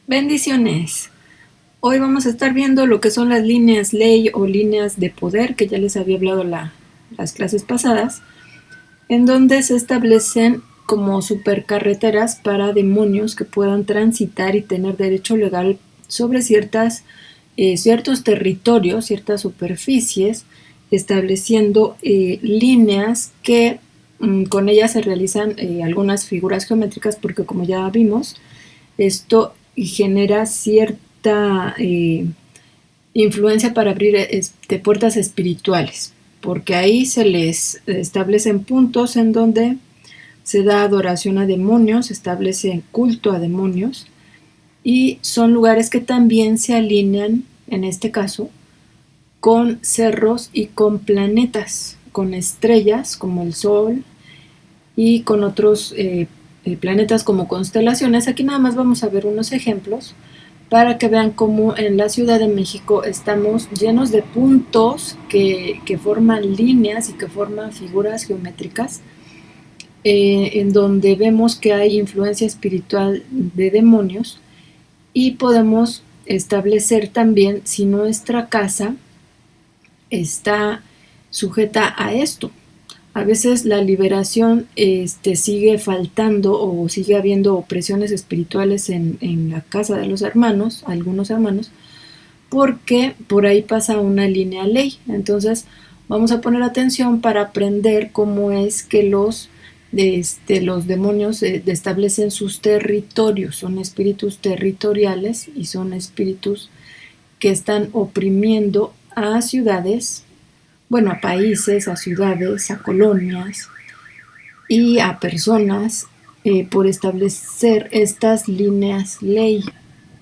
Bendiciones. Hoy vamos a estar viendo lo que son las líneas ley o líneas de poder, que ya les había hablado las clases pasadas, en donde se establecen como supercarreteras para demonios que puedan transitar y tener derecho legal sobre ciertos territorios, ciertas superficies, estableciendo líneas que con ellas se realizan algunas figuras geométricas, porque como ya vimos, esto genera cierta influencia para abrir puertas espirituales, porque ahí se les establecen puntos en donde se da adoración a demonios, se establece culto a demonios, y son lugares que también se alinean, en este caso, con cerros y con planetas, con estrellas como el Sol y con otros planetas como constelaciones. Aquí nada más vamos a ver unos ejemplos para que vean cómo en la Ciudad de México estamos llenos de puntos que forman líneas y que forman figuras geométricas, en donde vemos que hay influencia espiritual de demonios, y podemos establecer también si nuestra casa está sujeta a esto. A veces la liberación sigue faltando o sigue habiendo opresiones espirituales en la casa de los hermanos, algunos hermanos, porque por ahí pasa una línea ley. Entonces vamos a poner atención para aprender cómo es que los demonios establecen sus territorios. Son espíritus territoriales y son espíritus que están oprimiendo a ciudades, bueno, a países, a ciudades, a colonias y a personas, por establecer estas líneas ley.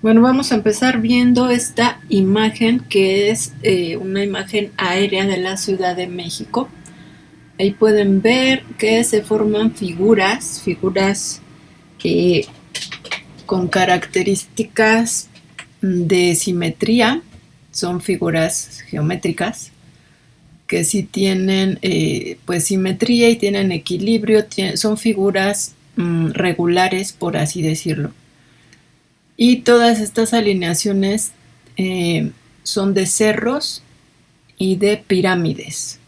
Bueno, vamos a empezar viendo esta imagen, que es una imagen aérea de la Ciudad de México. Ahí pueden ver que se forman figuras con características de simetría. Son figuras geométricas que sí tienen pues simetría y tienen equilibrio, son figuras regulares, por así decirlo. Y todas estas alineaciones son de cerros y de pirámides.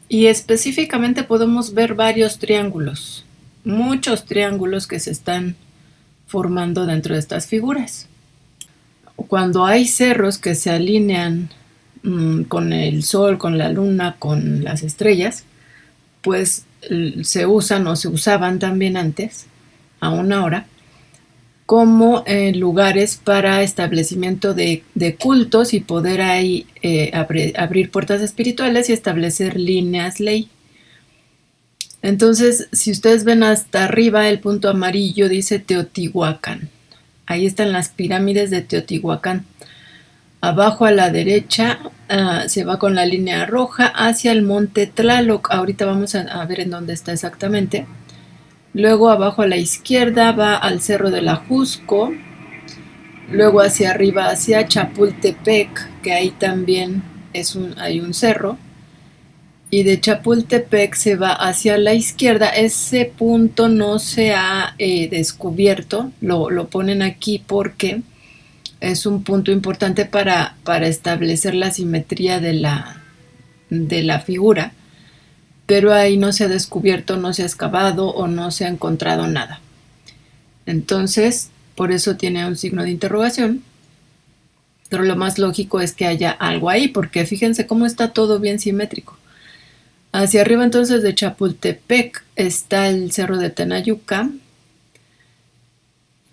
Y específicamente podemos ver varios triángulos, muchos triángulos que se están formando dentro de estas figuras. Cuando hay cerros que se alinean con el sol, con la luna, con las estrellas, pues se usan o se usaban también antes, aún ahora, como lugares para establecimiento de cultos y poder ahí abrir puertas espirituales y establecer líneas ley. Entonces, si ustedes ven hasta arriba, el punto amarillo dice Teotihuacán. Ahí están las pirámides de Teotihuacán. Abajo a la derecha se va con la línea roja hacia el monte Tlaloc. Ahorita vamos a ver en dónde está exactamente. Luego abajo a la izquierda va al cerro de la Jusco. Luego hacia arriba hacia Chapultepec, que ahí también hay un cerro. Y de Chapultepec se va hacia la izquierda. Ese punto no se ha descubierto. Lo ponen aquí porque es un punto importante para establecer la simetría de la figura, pero ahí no se ha descubierto, no se ha excavado o no se ha encontrado nada. Entonces, por eso tiene un signo de interrogación, pero lo más lógico es que haya algo ahí, porque fíjense cómo está todo bien simétrico. Hacia arriba entonces de Chapultepec está el cerro de Tenayuca,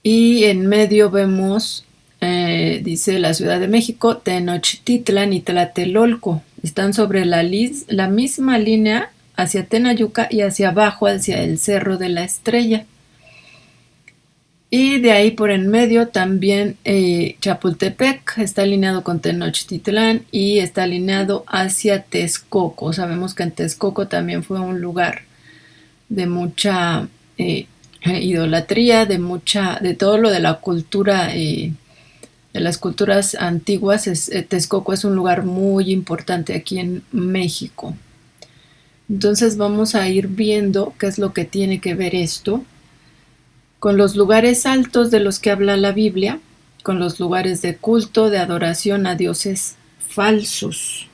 y en medio vemos dice la Ciudad de México, Tenochtitlan y Tlatelolco. Están sobre la misma línea hacia Tenayuca y hacia abajo hacia el Cerro de la Estrella. Y de ahí por en medio también Chapultepec está alineado con Tenochtitlan y está alineado hacia Texcoco. Sabemos que en Texcoco también fue un lugar de mucha idolatría, de todo lo de la cultura, de las culturas antiguas. Texcoco es un lugar muy importante aquí en México. Entonces vamos a ir viendo qué es lo que tiene que ver esto. con los lugares altos de los que habla la Biblia, con los lugares de culto, de adoración a dioses falsos.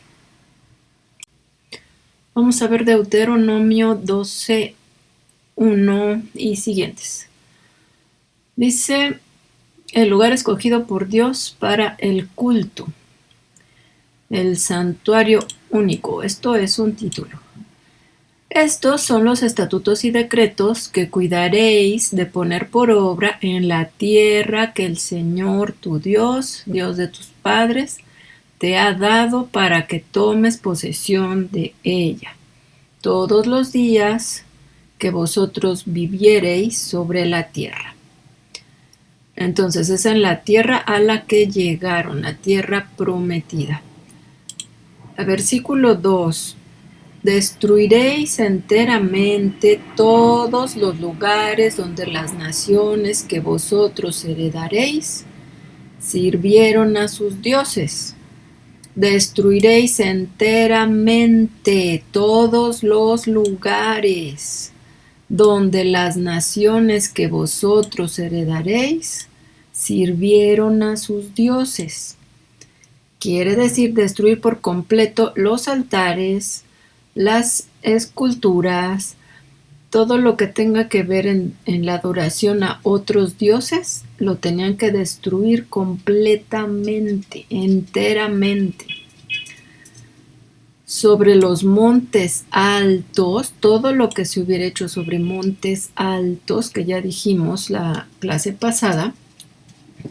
Vamos a ver Deuteronomio 12:1 y siguientes. Dice: el lugar escogido por Dios para el culto, el santuario único. Esto es un título. Estos son los estatutos y decretos que cuidaréis de poner por obra en la tierra que el Señor tu Dios, Dios de tus padres, te ha dado para que tomes posesión de ella, todos los días que vosotros viviereis sobre la tierra. Entonces es en la tierra a la que llegaron, la tierra prometida. Versículo 2. Destruiréis enteramente todos los lugares donde las naciones que vosotros heredaréis sirvieron a sus dioses. Destruiréis enteramente todos los lugares donde las naciones que vosotros heredaréis sirvieron a sus dioses. Quiere decir destruir por completo los altares, las esculturas, todo lo que tenga que ver en la adoración a otros dioses, lo tenían que destruir completamente, enteramente. Sobre los montes altos, todo lo que se hubiera hecho sobre montes altos, que ya dijimos la clase pasada.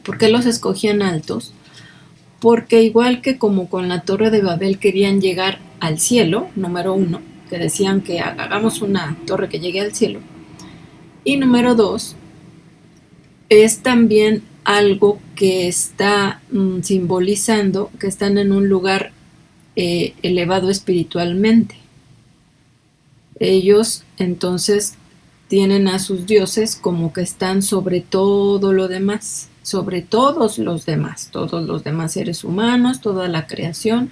¿Por qué los escogían altos? Porque igual que como con la Torre de Babel querían llegar al cielo, número 1, que decían que hagamos una torre que llegue al cielo. Y número 2, es también algo que está simbolizando que están en un lugar elevado espiritualmente. Ellos entonces tienen a sus dioses como que están sobre todo lo demás, sobre todos los demás seres humanos, toda la creación.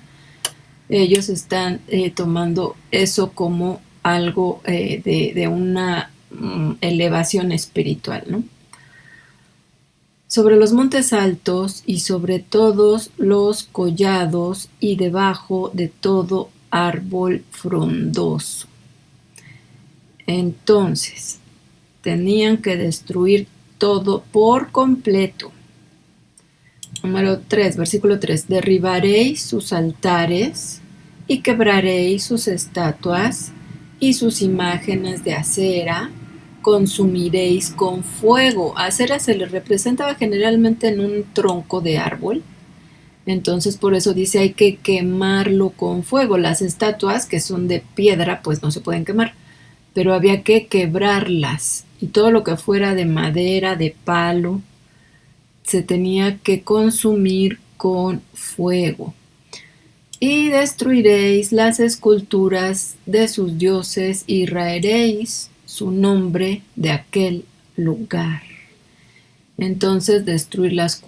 Ellos están tomando eso como algo de una elevación espiritual, ¿no? Sobre los montes altos y sobre todos los collados y debajo de todo árbol frondoso. Entonces, tenían que destruir todo por completo. Número 3, versículo 3. Derribaréis sus altares y quebraréis sus estatuas y sus imágenes de acera, consumiréis con fuego. Acera se le representaba generalmente en un tronco de árbol. Entonces por eso dice hay que quemarlo con fuego. Las estatuas que son de piedra pues no se pueden quemar, pero había que quebrarlas, y todo lo que fuera de madera, de palo, se tenía que consumir con fuego. Y destruiréis las esculturas de sus dioses y raeréis su nombre de aquel lugar. Entonces destruir las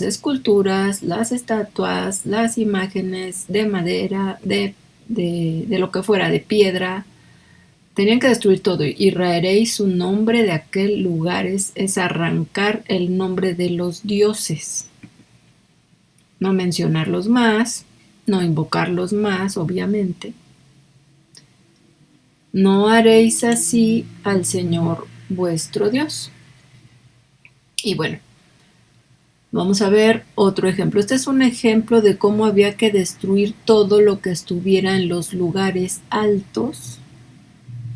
esculturas, las estatuas, las imágenes de madera, de lo que fuera, de piedra. Tenían que destruir todo. Y raeréis su nombre de aquel lugar. Es arrancar el nombre de los dioses. No mencionarlos más, no invocarlos más, obviamente. No haréis así al Señor vuestro Dios. Y bueno, vamos a ver otro ejemplo. Este es un ejemplo de cómo había que destruir todo lo que estuviera en los lugares altos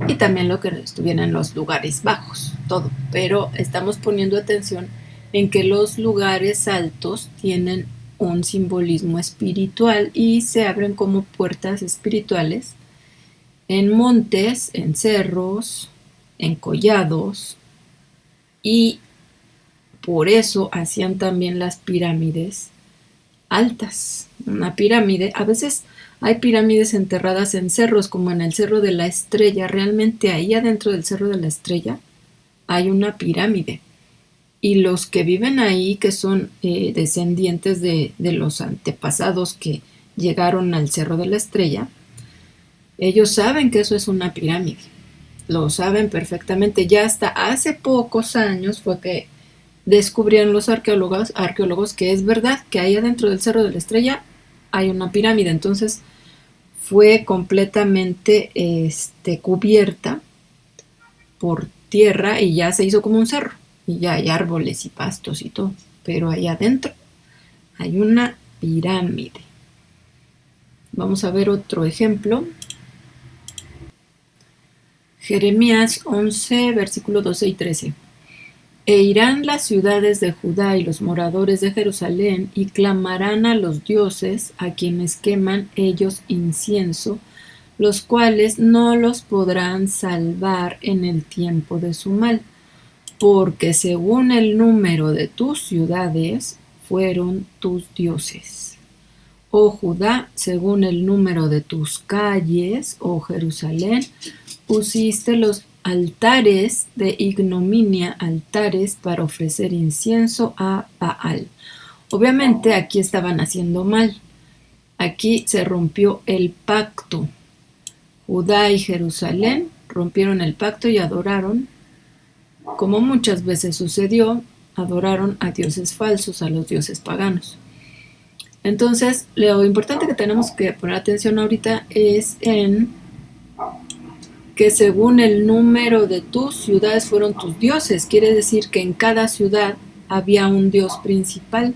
y también lo que estuviera en los lugares bajos, todo. Pero estamos poniendo atención en que los lugares altos tienen un simbolismo espiritual y se abren como puertas espirituales en montes, en cerros, en collados, y por eso hacían también las pirámides altas. Una pirámide, a veces hay pirámides enterradas en cerros, como en el Cerro de la Estrella. Realmente ahí adentro del Cerro de la Estrella hay una pirámide. Y los que viven ahí, que son descendientes de los antepasados que llegaron al Cerro de la Estrella, ellos saben que eso es una pirámide. lo saben perfectamente. Ya hasta hace pocos años fue que descubrieron los arqueólogos que es verdad que ahí adentro del Cerro de la Estrella hay una pirámide. Entonces fue completamente cubierta por tierra y ya se hizo como un cerro. Y ya hay árboles y pastos y todo. Pero ahí adentro hay una pirámide. Vamos a ver otro ejemplo. Jeremías 11, versículo 12 y 13. E irán las ciudades de Judá y los moradores de Jerusalén y clamarán a los dioses a quienes queman ellos incienso, los cuales no los podrán salvar en el tiempo de su mal, porque según el número de tus ciudades fueron tus dioses. Oh Judá, según el número de tus calles, oh Jerusalén, pusiste los altares de ignominia, altares para ofrecer incienso a Baal. Obviamente aquí estaban haciendo mal. Aquí se rompió el pacto. Judá y Jerusalén rompieron el pacto y adoraron, como muchas veces sucedió, adoraron a dioses falsos, a los dioses paganos. Entonces, lo importante que tenemos que poner atención ahorita es en que según el número de tus ciudades fueron tus dioses. Quiere decir que en cada ciudad había un dios principal.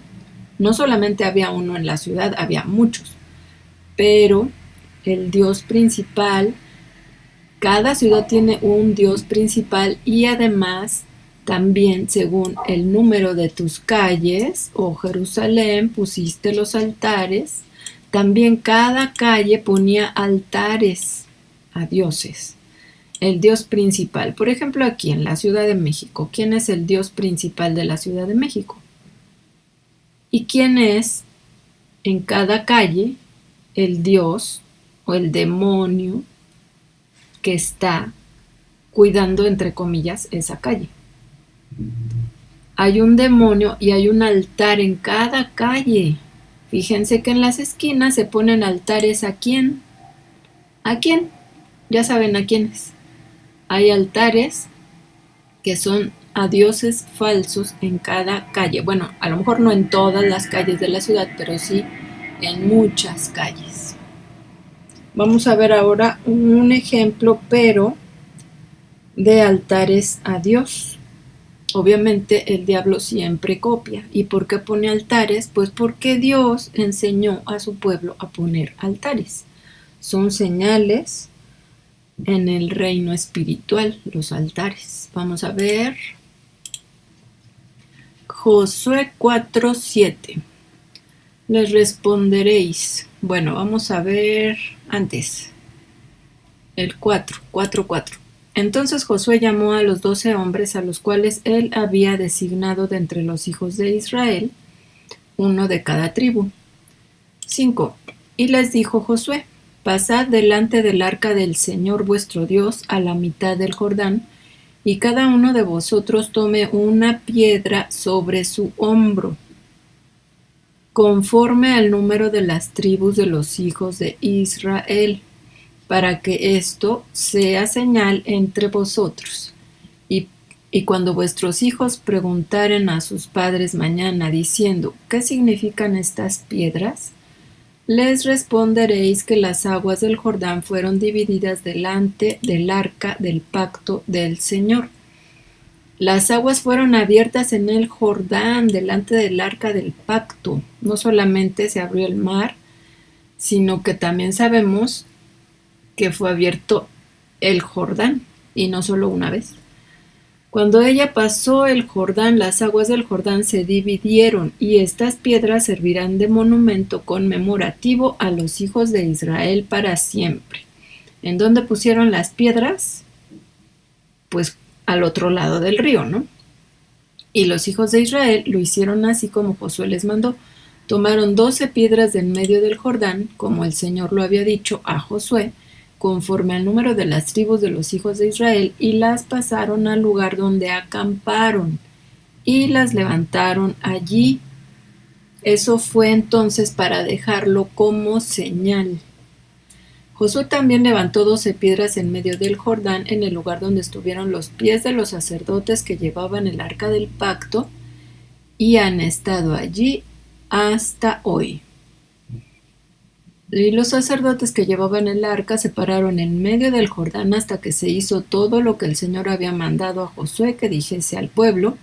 No solamente había uno en la ciudad, había muchos. Pero el dios principal, cada ciudad tiene un dios principal y además también según el número de tus calles, oh Jerusalén, pusiste los altares. También cada calle ponía altares a dioses. El dios principal. Por ejemplo, aquí en la Ciudad de México, ¿quién es el dios principal de la Ciudad de México? ¿Y quién es en cada calle el dios o el demonio que está cuidando, entre comillas, esa calle? Hay un demonio y hay un altar en cada calle. Fíjense que en las esquinas se ponen altares. ¿A quién? ¿A quién? Ya saben a quiénes. Hay altares que son a dioses falsos en cada calle. Bueno, a lo mejor no en todas las calles de la ciudad, pero sí en muchas calles. Vamos a ver ahora un ejemplo, pero de altares a Dios. Obviamente el diablo siempre copia. ¿Y por qué pone altares? Pues porque Dios enseñó a su pueblo a poner altares. Son señales en el reino espiritual, los altares. Vamos a ver Josué 4:7. Les responderéis. Bueno, vamos a ver antes el 4:4. Entonces Josué llamó a los 12 hombres a los cuales él había designado de entre los hijos de Israel, uno de cada tribu. 5. Y les dijo Josué: pasad delante del arca del Señor vuestro Dios a la mitad del Jordán, y cada uno de vosotros tome una piedra sobre su hombro, conforme al número de las tribus de los hijos de Israel, para que esto sea señal entre vosotros. Y cuando vuestros hijos preguntaren a sus padres mañana diciendo: ¿qué significan estas piedras?, les responderéis que las aguas del Jordán fueron divididas delante del arca del pacto del Señor. Las aguas fueron abiertas en el Jordán delante del arca del pacto. No solamente se abrió el mar, sino que también sabemos que fue abierto el Jordán, y no solo una vez. Cuando ella pasó el Jordán, las aguas del Jordán se dividieron, y estas piedras servirán de monumento conmemorativo a los hijos de Israel para siempre. ¿En dónde pusieron las piedras? Pues al otro lado del río, ¿no? Y los hijos de Israel lo hicieron así como Josué les mandó. Tomaron 12 piedras de en medio del Jordán, como el Señor lo había dicho a Josué, conforme al número de las tribus de los hijos de Israel, y las pasaron al lugar donde acamparon, y las levantaron allí. Eso fue entonces para dejarlo como señal. Josué también levantó 12 piedras en medio del Jordán, en el lugar donde estuvieron los pies de los sacerdotes que llevaban el arca del pacto, y han estado allí hasta hoy. Y los sacerdotes que llevaban el arca se pararon en medio del Jordán hasta que se hizo todo lo que el Señor había mandado a Josué que dijese al pueblo,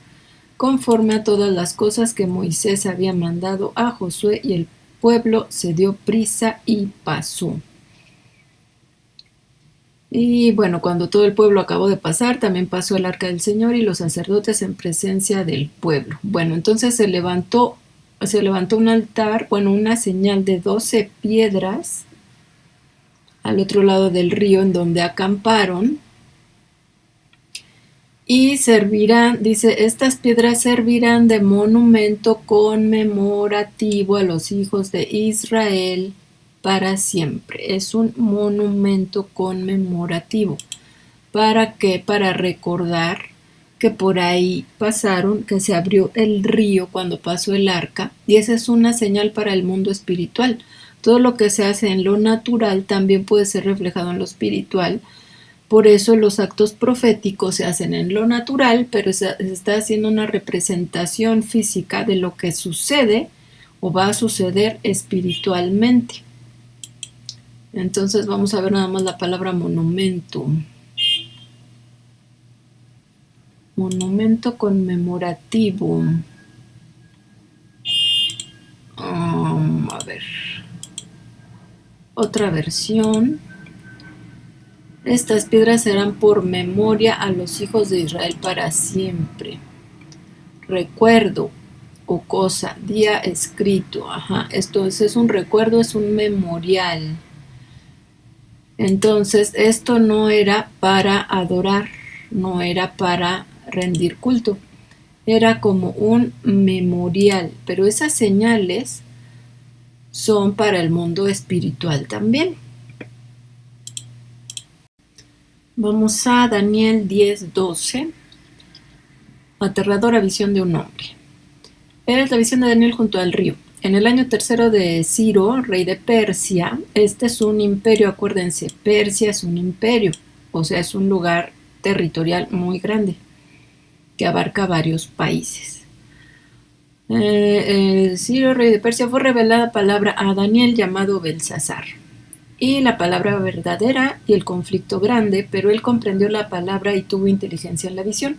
conforme a todas las cosas que Moisés había mandado a Josué, y el pueblo se dio prisa y pasó. Y bueno, cuando todo el pueblo acabó de pasar, también pasó el arca del Señor y los sacerdotes en presencia del pueblo. Bueno, entonces se levantó un altar, bueno, una señal de 12 piedras al otro lado del río en donde acamparon, y servirán, dice, estas piedras servirán de monumento conmemorativo a los hijos de Israel para siempre. Es un monumento conmemorativo. ¿Para qué? Para recordar que por ahí pasaron, que se abrió el río cuando pasó el arca, y esa es una señal para el mundo espiritual. Todo lo que se hace en lo natural también puede ser reflejado en lo espiritual. Por eso los actos proféticos se hacen en lo natural, pero se está haciendo una representación física de lo que sucede o va a suceder espiritualmente. Entonces vamos a ver nada más la palabra monumento. Monumento conmemorativo. A ver. Otra versión. Estas piedras serán por memoria a los hijos de Israel para siempre. Recuerdo o cosa, día escrito. Esto es un recuerdo, es un memorial. Entonces, esto no era para adorar, no era para rendir culto. Era como un memorial, pero esas señales son para el mundo espiritual también. Vamos a Daniel 10:12. Aterradora visión de un hombre. Es la visión de Daniel junto al río. En el año 3 de Ciro, rey de Persia, este es un imperio, acuérdense, Persia es un imperio, o sea, es un lugar territorial muy grande, que abarca varios países. El Ciro, rey de Persia, fue revelada palabra a Daniel llamado Belsasar. Y la palabra verdadera y el conflicto grande, pero él comprendió la palabra y tuvo inteligencia en la visión.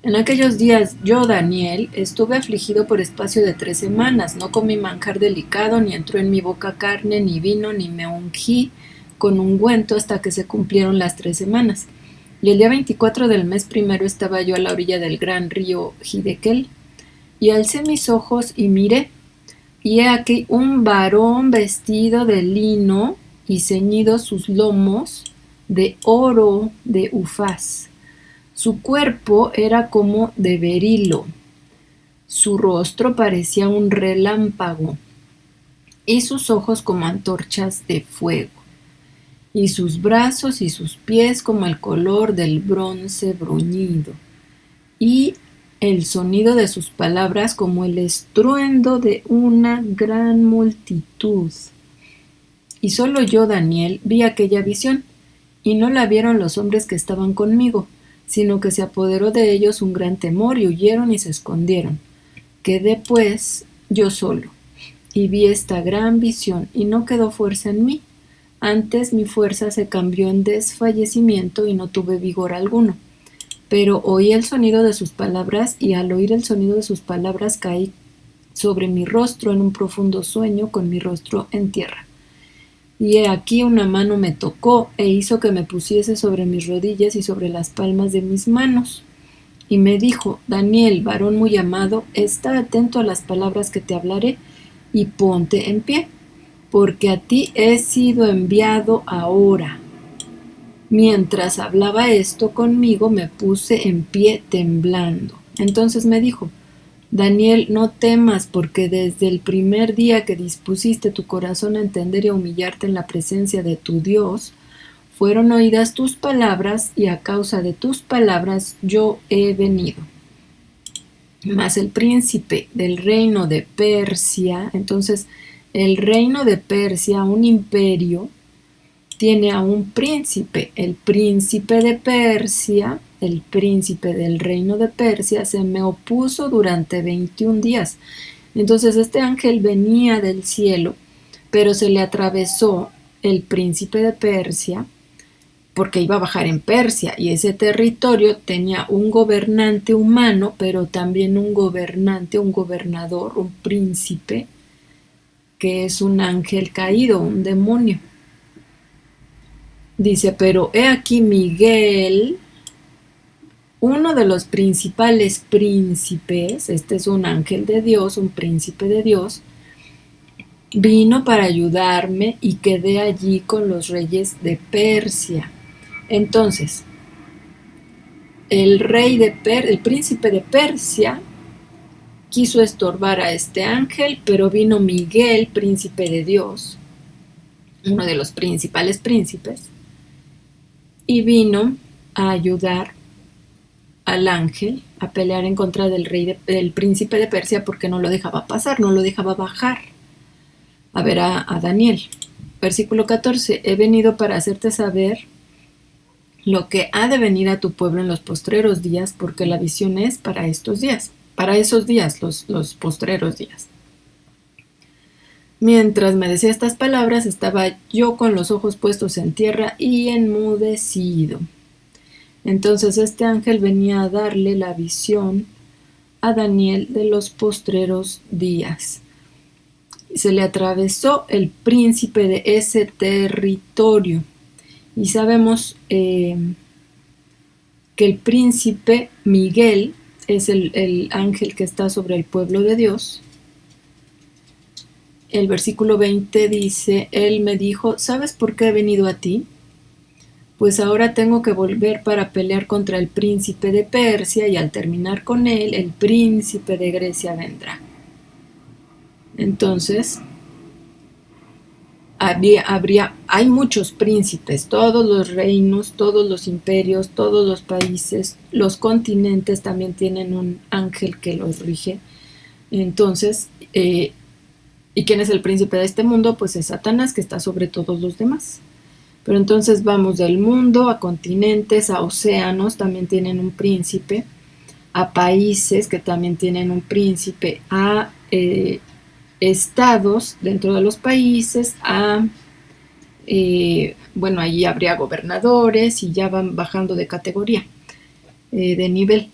En aquellos días yo, Daniel, estuve afligido por espacio de 3 semanas, no comí manjar delicado, ni entró en mi boca carne, ni vino, ni me ungí con ungüento hasta que se cumplieron las 3 semanas. Y el día 24 del mes primero estaba yo a la orilla del gran río Hiddekel, y alcé mis ojos y miré, y he aquí un varón vestido de lino y ceñidos sus lomos de oro de Ufaz. Su cuerpo era como de berilo, su rostro parecía un relámpago, y sus ojos como antorchas de fuego, y sus brazos y sus pies como el color del bronce bruñido, y el sonido de sus palabras como el estruendo de una gran multitud. Y solo yo, Daniel, vi aquella visión, y no la vieron los hombres que estaban conmigo, sino que se apoderó de ellos un gran temor, y huyeron y se escondieron. Quedé pues yo solo, y vi esta gran visión, y no quedó fuerza en mí. Antes mi fuerza se cambió en desfallecimiento, y no tuve vigor alguno. Pero oí el sonido de sus palabras, y al oír el sonido de sus palabras caí sobre mi rostro en un profundo sueño, con mi rostro en tierra. Y he aquí una mano me tocó e hizo que me pusiese sobre mis rodillas y sobre las palmas de mis manos. Y me dijo: Daniel, varón muy amado, está atento a las palabras que te hablaré, y ponte en pie, porque a ti he sido enviado ahora. Mientras hablaba esto conmigo, me puse en pie temblando. Entonces me dijo: Daniel, no temas, porque desde el primer día que dispusiste tu corazón a entender y a humillarte en la presencia de tu Dios, fueron oídas tus palabras, y a causa de tus palabras yo he venido. Mas el príncipe del reino de Persia, entonces el reino de Persia, un imperio, tiene a un príncipe, el príncipe de Persia, el príncipe del reino de Persia, se me opuso durante 21 días. Entonces este ángel venía del cielo, pero se le atravesó el príncipe de Persia, porque iba a bajar en Persia, y ese territorio tenía un gobernante humano, pero también un gobernante, un gobernador, un príncipe, que es un ángel caído, un demonio. Dice, pero he aquí Miguel, uno de los principales príncipes, este es un ángel de Dios, un príncipe de Dios, vino para ayudarme y quedé allí con los reyes de Persia. Entonces, el príncipe de Persia quiso estorbar a este ángel, pero vino Miguel, príncipe de Dios, uno de los principales príncipes, y vino a ayudar al ángel a pelear en contra del príncipe de Persia, porque no lo dejaba pasar, no lo dejaba bajar a ver a Daniel. Versículo 14, he venido para hacerte saber lo que ha de venir a tu pueblo en los postreros días, porque la visión es para estos días, para esos días, los postreros días. Mientras me decía estas palabras, estaba yo con los ojos puestos en tierra y enmudecido. Entonces este ángel venía a darle la visión a Daniel de los postreros días. Se le atravesó el príncipe de ese territorio. Y sabemos que el príncipe Miguel es el ángel que está sobre el pueblo de Dios. El versículo 20 dice, él me dijo, ¿sabes por qué he venido a ti? Pues ahora tengo que volver para pelear contra el príncipe de Persia, y al terminar con él, el príncipe de Grecia vendrá. Entonces, hay muchos príncipes, todos los reinos, todos los imperios, todos los países, los continentes también tienen un ángel que los rige. Entonces, ¿y quién es el príncipe de este mundo? Pues es Satanás, que está sobre todos los demás. Pero entonces vamos del mundo a continentes, a océanos, también tienen un príncipe, a países que también tienen un príncipe, a estados dentro de los países, bueno, allí habría gobernadores y ya van bajando de categoría, de nivel.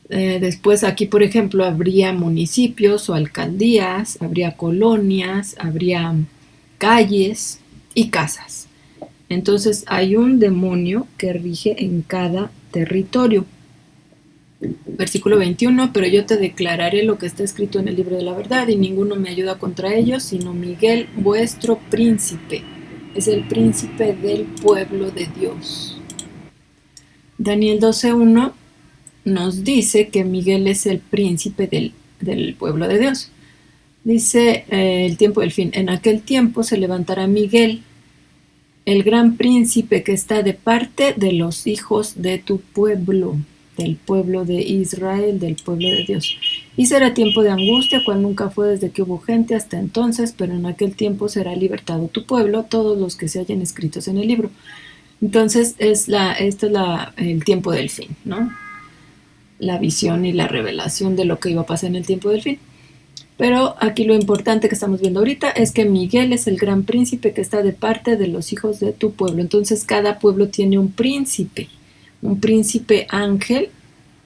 Después aquí, por ejemplo, habría municipios o alcaldías, habría colonias, habría calles y casas. Entonces hay un demonio que rige en cada territorio. Versículo 21, pero yo te declararé lo que está escrito en el libro de la verdad, y ninguno me ayuda contra ellos, sino Miguel, vuestro príncipe. Es el príncipe del pueblo de Dios. Daniel 12:1 nos dice que Miguel es el príncipe del pueblo de Dios. Dice el tiempo del fin, en aquel tiempo se levantará Miguel, el gran príncipe que está de parte de los hijos de tu pueblo, del pueblo de Israel, del pueblo de Dios. Y será tiempo de angustia, cual nunca fue desde que hubo gente hasta entonces, pero en aquel tiempo será libertado tu pueblo, todos los que se hayan escritos en el libro. Entonces esto es el tiempo del fin, ¿no? La visión y la revelación de lo que iba a pasar en el tiempo del fin. Pero aquí lo importante que estamos viendo ahorita es que Miguel es el gran príncipe que está de parte de los hijos de tu pueblo. Entonces cada pueblo tiene un príncipe ángel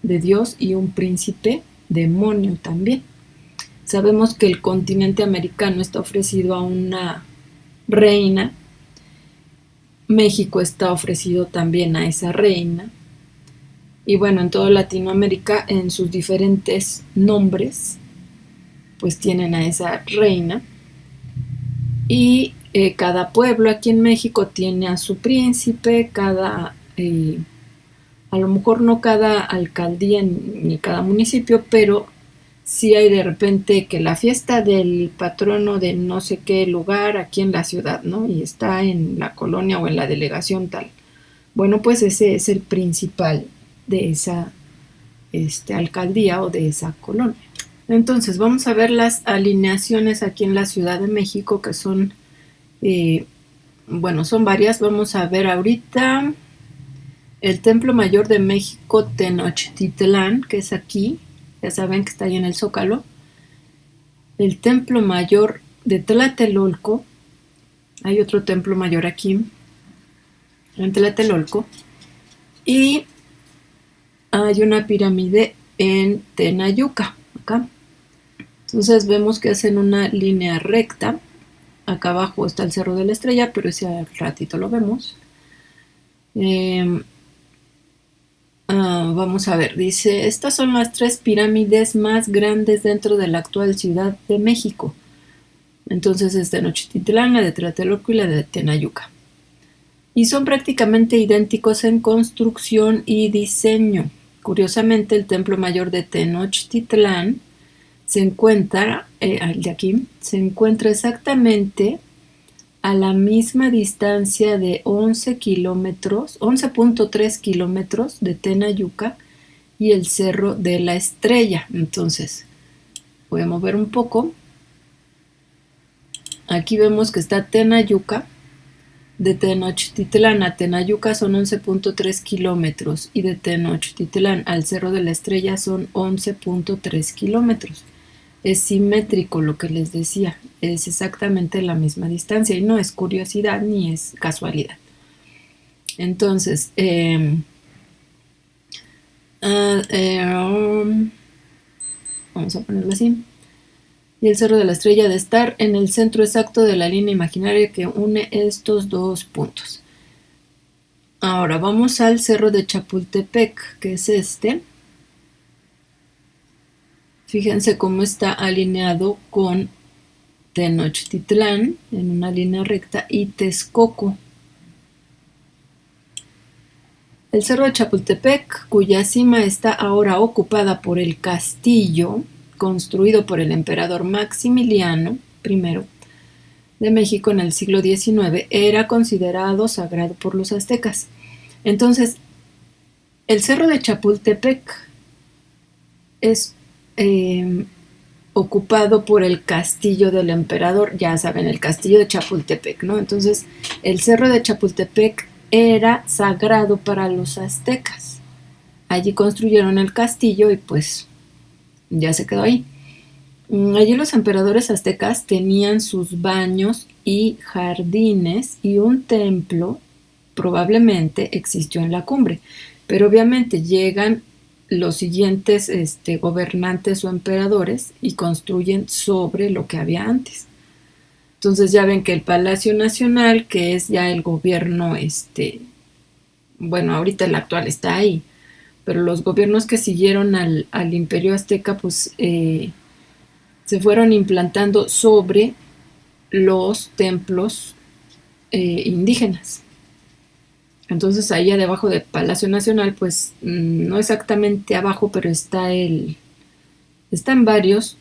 de Dios y un príncipe demonio también. Sabemos que el continente americano está ofrecido a una reina. México está ofrecido también a esa reina. Y bueno, en toda Latinoamérica, en sus diferentes nombres, pues tienen a esa reina. Y cada pueblo aquí en México tiene a su príncipe, a lo mejor no cada alcaldía ni cada municipio, pero sí hay de repente que la fiesta del patrono de no sé qué lugar aquí en la ciudad, ¿no? Y está en la colonia o en la delegación tal. Bueno, pues ese es el principal de esa alcaldía o de esa colonia. Entonces vamos a ver las alineaciones aquí en la Ciudad de México, que son bueno, son varias. Vamos a ver ahorita el Templo Mayor de México, Tenochtitlán, que es aquí. Ya saben que está ahí en el Zócalo. El Templo Mayor de Tlatelolco. Hay otro templo mayor aquí, en Tlatelolco. Y hay una pirámide en Tenayuca, acá. Entonces vemos que hacen una línea recta. Acá abajo está el Cerro de la Estrella, pero ese ratito lo vemos. Vamos a ver, dice, estas son las 3 pirámides más grandes dentro de la actual Ciudad de México. Entonces es Tenochtitlán, la de Tlatelolco y la de Tenayuca. Y son prácticamente idénticos en construcción y diseño. Curiosamente, el Templo Mayor de Tenochtitlán se encuentra, el de aquí, se encuentra exactamente a la misma distancia de 11 kilómetros, 11.3 kilómetros de Tenayuca y el Cerro de la Estrella. Entonces, voy a mover un poco. Aquí vemos que está Tenayuca. De Tenochtitlán a Tenayuca son 11.3 kilómetros y de Tenochtitlán al Cerro de la Estrella son 11.3 kilómetros. Es simétrico lo que les decía, es exactamente la misma distancia y no es curiosidad ni es casualidad. Entonces, vamos a ponerlo así. Y el Cerro de la Estrella de estar en el centro exacto de la línea imaginaria que une estos dos puntos. Ahora vamos al Cerro de Chapultepec, que es este. Fíjense cómo está alineado con Tenochtitlán en una línea recta y Texcoco. El Cerro de Chapultepec, cuya cima está ahora ocupada por el castillo construido por el emperador Maximiliano I de México en el siglo XIX, era considerado sagrado por los aztecas. Entonces, el Cerro de Chapultepec es ocupado por el castillo del emperador, ya saben, el castillo de Chapultepec, ¿no? Entonces, el Cerro de Chapultepec era sagrado para los aztecas. Allí construyeron el castillo y pues ya se quedó ahí. Allí los emperadores aztecas tenían sus baños y jardines y un templo probablemente existió en la cumbre, pero obviamente llegan los siguientes gobernantes o emperadores y construyen sobre lo que había antes. Entonces ya ven que el Palacio Nacional, que es ya el gobierno, bueno, ahorita el actual está ahí, pero los gobiernos que siguieron al Imperio Azteca, pues se fueron implantando sobre los templos indígenas. Entonces ahí debajo del Palacio Nacional, pues no exactamente abajo, pero están varios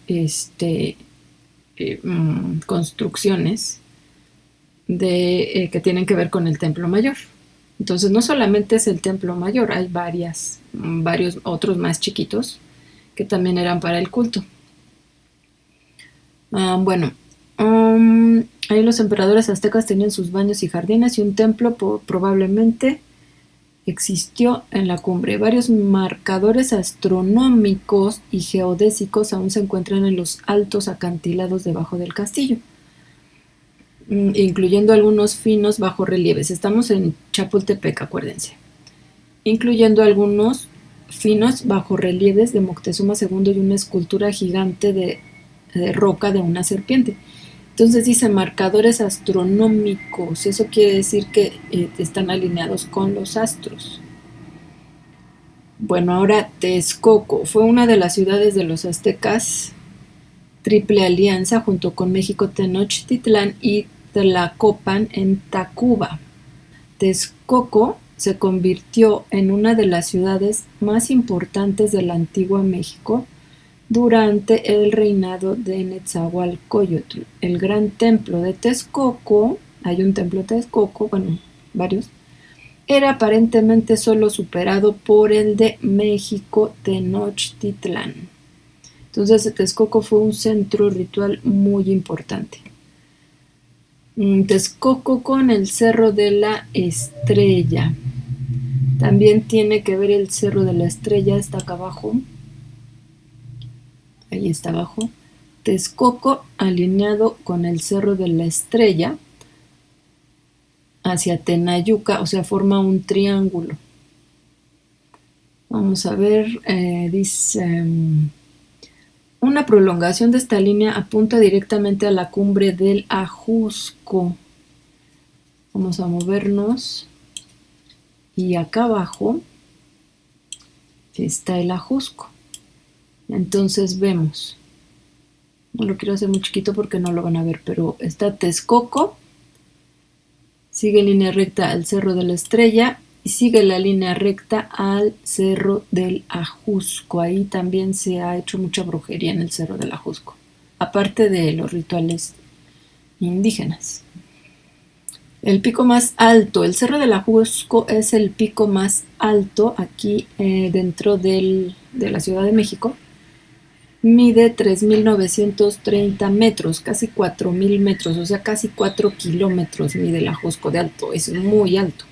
construcciones que tienen que ver con el Templo Mayor. Entonces no solamente es el Templo Mayor, hay varios otros más chiquitos que también eran para el culto. Ahí los emperadores aztecas tenían sus baños y jardines y un templo probablemente existió en la cumbre. Varios marcadores astronómicos y geodésicos aún se encuentran en los altos acantilados debajo del castillo, incluyendo algunos finos bajorrelieves. Estamos en Chapultepec, acuérdense. Incluyendo algunos finos bajorrelieves de Moctezuma II y una escultura gigante de roca de una serpiente. Entonces dice marcadores astronómicos, eso quiere decir que están alineados con los astros. Bueno, ahora Texcoco fue una de las ciudades de los aztecas, triple alianza junto con México, Tenochtitlán y Tlacopan en Tacuba. Texcoco se convirtió en una de las ciudades más importantes de la antigua México durante el reinado de Netzahualcóyotl. El gran templo de Texcoco, hay un templo de Texcoco, bueno, varios, era aparentemente solo superado por el de México, Tenochtitlán. Entonces Texcoco fue un centro ritual muy importante. Texcoco con el Cerro de la Estrella. También tiene que ver el Cerro de la Estrella, está acá abajo. Ahí está abajo. Texcoco alineado con el Cerro de la Estrella hacia Tenayuca, o sea, forma un triángulo. Vamos a ver, dice, una prolongación de esta línea apunta directamente a la cumbre del Ajusco. Vamos a movernos y acá abajo está el Ajusco. Entonces vemos, no lo quiero hacer muy chiquito porque no lo van a ver, pero está Texcoco, sigue en línea recta al Cerro de la Estrella y sigue la línea recta al Cerro del Ajusco. Ahí también se ha hecho mucha brujería en el Cerro del Ajusco, aparte de los rituales indígenas. El pico más alto, el Cerro del Ajusco es el pico más alto aquí dentro de la Ciudad de México. Mide 3.930 metros, casi 4.000 metros, o sea, casi 4 kilómetros mide el Ajusco de alto, es muy alto.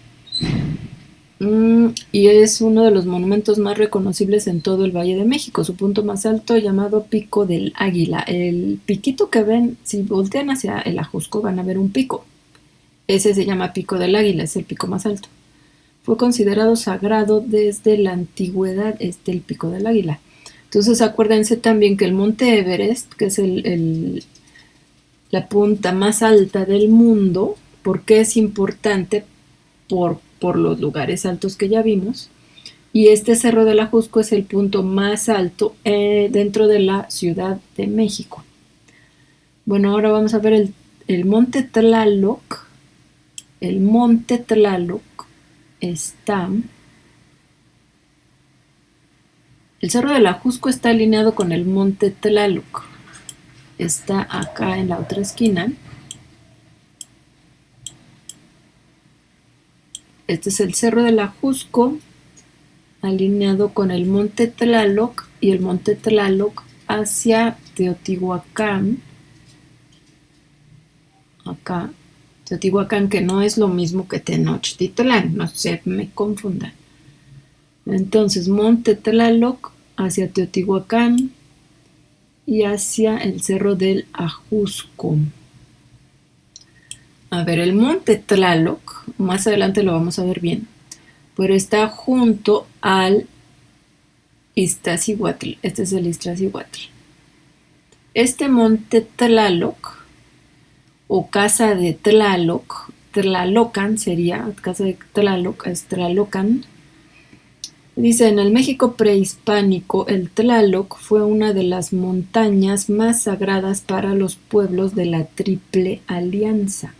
Y es uno de los monumentos más reconocibles en todo el Valle de México. Su punto más alto, llamado Pico del Águila. El piquito que ven, si voltean hacia el Ajusco, van a ver un pico. Ese se llama Pico del Águila, es el pico más alto. Fue considerado sagrado desde la antigüedad, el Pico del Águila. Entonces acuérdense también que el Monte Everest, que es la punta más alta del mundo, porque es importante por los lugares altos que ya vimos, y este Cerro del Ajusco es el punto más alto dentro de la Ciudad de México. Bueno, ahora vamos a ver el Monte Tlaloc. El Monte Tlaloc está... El Cerro del Ajusco está alineado con el Monte Tlaloc. Está acá en la otra esquina. Este es el Cerro del Ajusco alineado con el Monte Tlaloc y el Monte Tlaloc hacia Teotihuacán. Acá, Teotihuacán, que no es lo mismo que Tenochtitlán, no se me confundan. Entonces, Monte Tlaloc hacia Teotihuacán y hacia el Cerro del Ajusco. A ver, el Monte Tlaloc, más adelante lo vamos a ver bien, pero está junto al Iztaccíhuatl. Este es el Iztaccíhuatl. Este Monte Tlaloc, o Casa de Tlaloc, Tlalocan sería, Casa de Tlaloc, es Tlalocan. Dice, en el México prehispánico, el Tlaloc fue una de las montañas más sagradas para los pueblos de la Triple Alianza.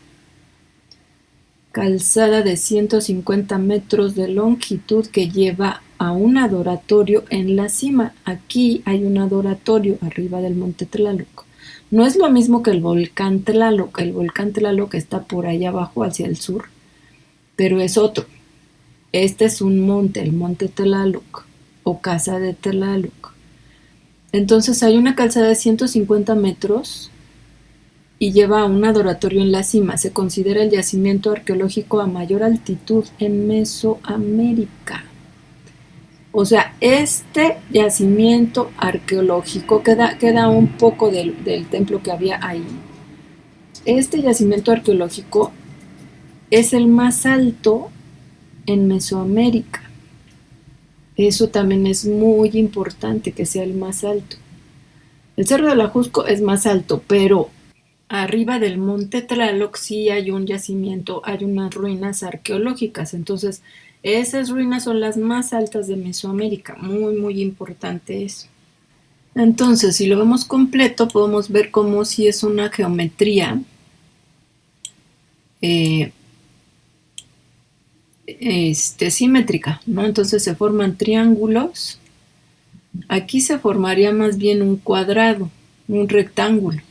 Calzada de 150 metros de longitud que lleva a un adoratorio en la cima. Aquí hay un adoratorio arriba del Monte Tlaloc. No es lo mismo que el volcán Tlaloc. El volcán Tlaloc está por allá abajo hacia el sur, pero es otro. Este es un monte, el Monte Tlaloc o Casa de Tlaloc. Entonces hay una calzada de 150 metros y lleva a un adoratorio en la cima. Se considera el yacimiento arqueológico a mayor altitud en Mesoamérica. O sea, este yacimiento arqueológico queda un poco del templo que había ahí. Este yacimiento arqueológico es el más alto en Mesoamérica. Eso también es muy importante, que sea el más alto. El Cerro del Ajusco es más alto, pero arriba del Monte Tlaloc sí hay un yacimiento, hay unas ruinas arqueológicas. Entonces, esas ruinas son las más altas de Mesoamérica. Muy, muy importante eso. Entonces, si lo vemos completo, podemos ver cómo si es una geometría simétrica, ¿no? Entonces se forman triángulos. Aquí se formaría más bien un cuadrado, un rectángulo.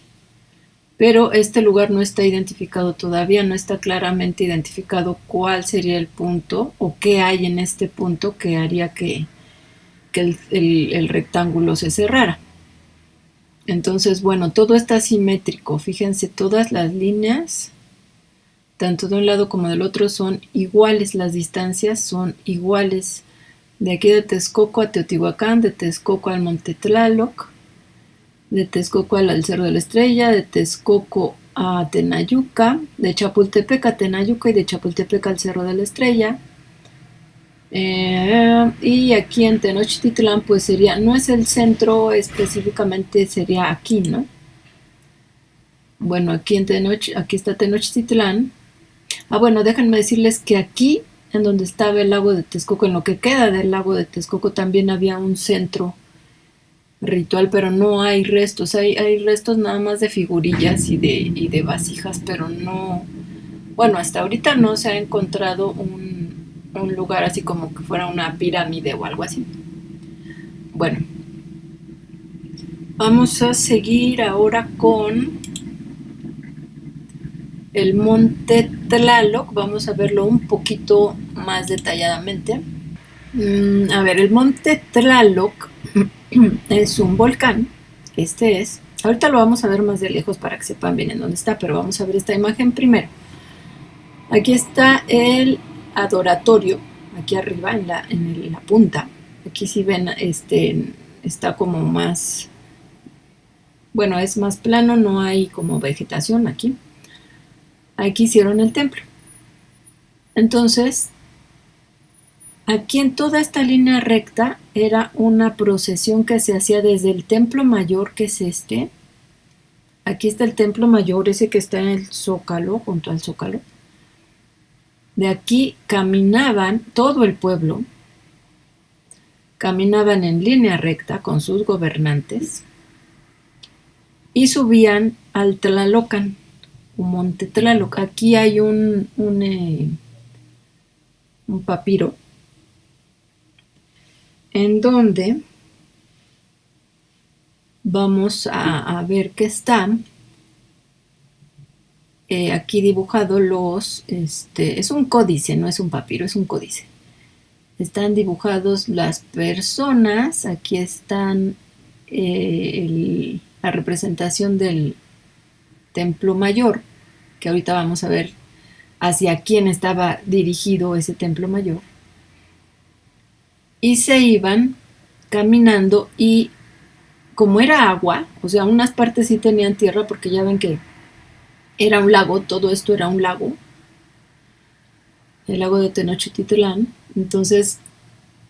Pero este lugar no está identificado todavía, no está claramente identificado cuál sería el punto o qué hay en este punto que haría que el rectángulo se cerrara. Entonces, bueno, todo está simétrico. Fíjense, todas las líneas tanto de un lado como del otro son iguales, las distancias son iguales. De aquí de Texcoco a Teotihuacán, de Texcoco al Monte Tlaloc, de Texcoco al Cerro de la Estrella, de Texcoco a Tenayuca, de Chapultepec a Tenayuca y de Chapultepec al Cerro de la Estrella. Y aquí en Tenochtitlán pues sería, no es el centro específicamente, sería aquí, ¿no? Bueno, aquí aquí está Tenochtitlán. Bueno, déjenme decirles que aquí, en donde estaba el lago de Texcoco, en lo que queda del lago de Texcoco, también había un centro ritual, pero no hay restos, hay restos nada más de figurillas y de vasijas, pero no, bueno, hasta ahorita no se ha encontrado un lugar así como que fuera una pirámide o algo así. Bueno, vamos a seguir ahora con el Monte Tlaloc. Vamos a verlo un poquito más detalladamente. A ver, el Monte Tlaloc es un volcán. Este es. Ahorita lo vamos a ver más de lejos para que sepan bien en dónde está, pero vamos a ver esta imagen primero. Aquí está el adoratorio, aquí arriba en la punta. Aquí si ven, está como más, bueno, es más plano, no hay como vegetación aquí. Aquí hicieron el templo. Entonces, aquí en toda esta línea recta era una procesión que se hacía desde el templo mayor, que es este. Aquí está el templo mayor, ese que está en el Zócalo, junto al Zócalo. De aquí caminaban todo el pueblo, caminaban en línea recta con sus gobernantes y subían al Tlalocan, un monte Tlaloc. Aquí hay un papiro en donde vamos a ver que están aquí dibujado es un códice, no es un papiro, es un códice. Están dibujados las personas, aquí están la representación del templo mayor, que ahorita vamos a ver hacia quién estaba dirigido ese templo mayor. Y se iban caminando y como era agua, o sea, unas partes sí tenían tierra porque ya ven que era un lago, todo esto era un lago, el lago de Tenochtitlán. Entonces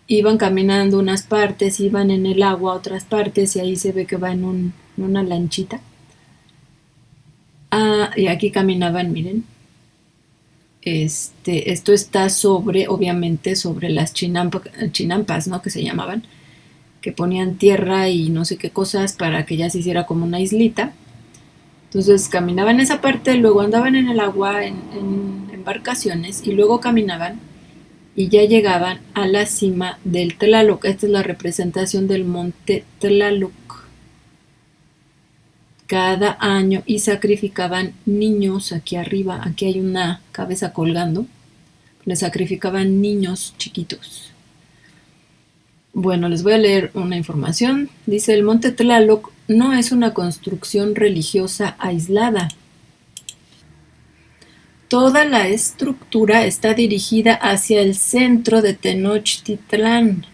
iban caminando unas partes, iban en el agua otras partes y ahí se ve que va en una lanchita. Y aquí caminaban, miren. Esto está obviamente, sobre las chinampas, ¿no? Que se llamaban, que ponían tierra y no sé qué cosas para que ya se hiciera como una islita. Entonces caminaban esa parte, luego andaban en el agua en embarcaciones y luego caminaban y ya llegaban a la cima del Tlaloc. Esta es la representación del monte Tlaloc. Cada año y sacrificaban niños aquí arriba. Aquí hay una cabeza colgando. Le sacrificaban niños chiquitos. Bueno, les voy a leer una información. Dice: el monte Tlaloc no es una construcción religiosa aislada. Toda la estructura está dirigida hacia el centro de Tenochtitlán.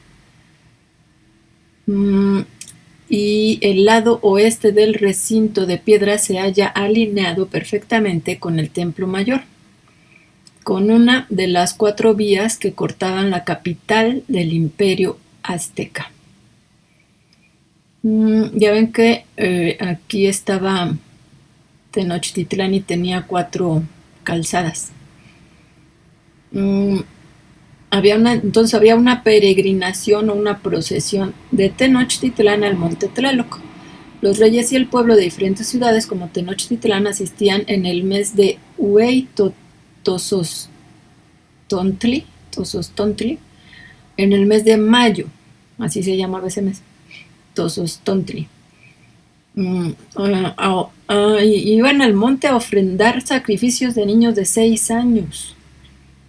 Y el lado oeste del recinto de piedra se halla alineado perfectamente con el templo mayor, con una de las 4 vías que cortaban la capital del imperio azteca. Ya ven que aquí estaba Tenochtitlán y tenía 4 calzadas. Entonces había una peregrinación o una procesión de Tenochtitlán al monte Tlaloc. Los reyes y el pueblo de diferentes ciudades como Tenochtitlán asistían en el mes de Hueytotontli, en el mes de mayo, así se llamaba ese mes, Tozostontli. Iban al monte a ofrendar sacrificios de niños de 6 años.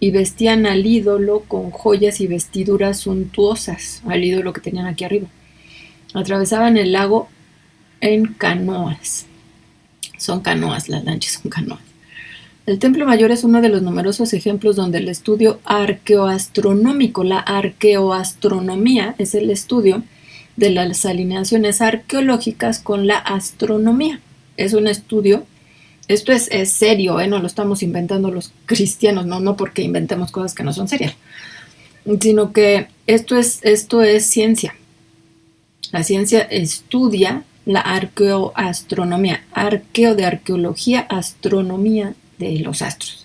Y vestían al ídolo con joyas y vestiduras suntuosas, al ídolo que tenían aquí arriba. Atravesaban el lago en canoas. Son canoas, las lanchas son canoas. El Templo Mayor es uno de los numerosos ejemplos donde el estudio arqueoastronómico, la arqueoastronomía es el estudio de las alineaciones arqueológicas con la astronomía. Es un estudio, esto es serio, no lo estamos inventando los cristianos, no porque inventemos cosas que no son serias, sino que esto es ciencia. La ciencia estudia la arqueoastronomía, arqueo de arqueología, astronomía de los astros.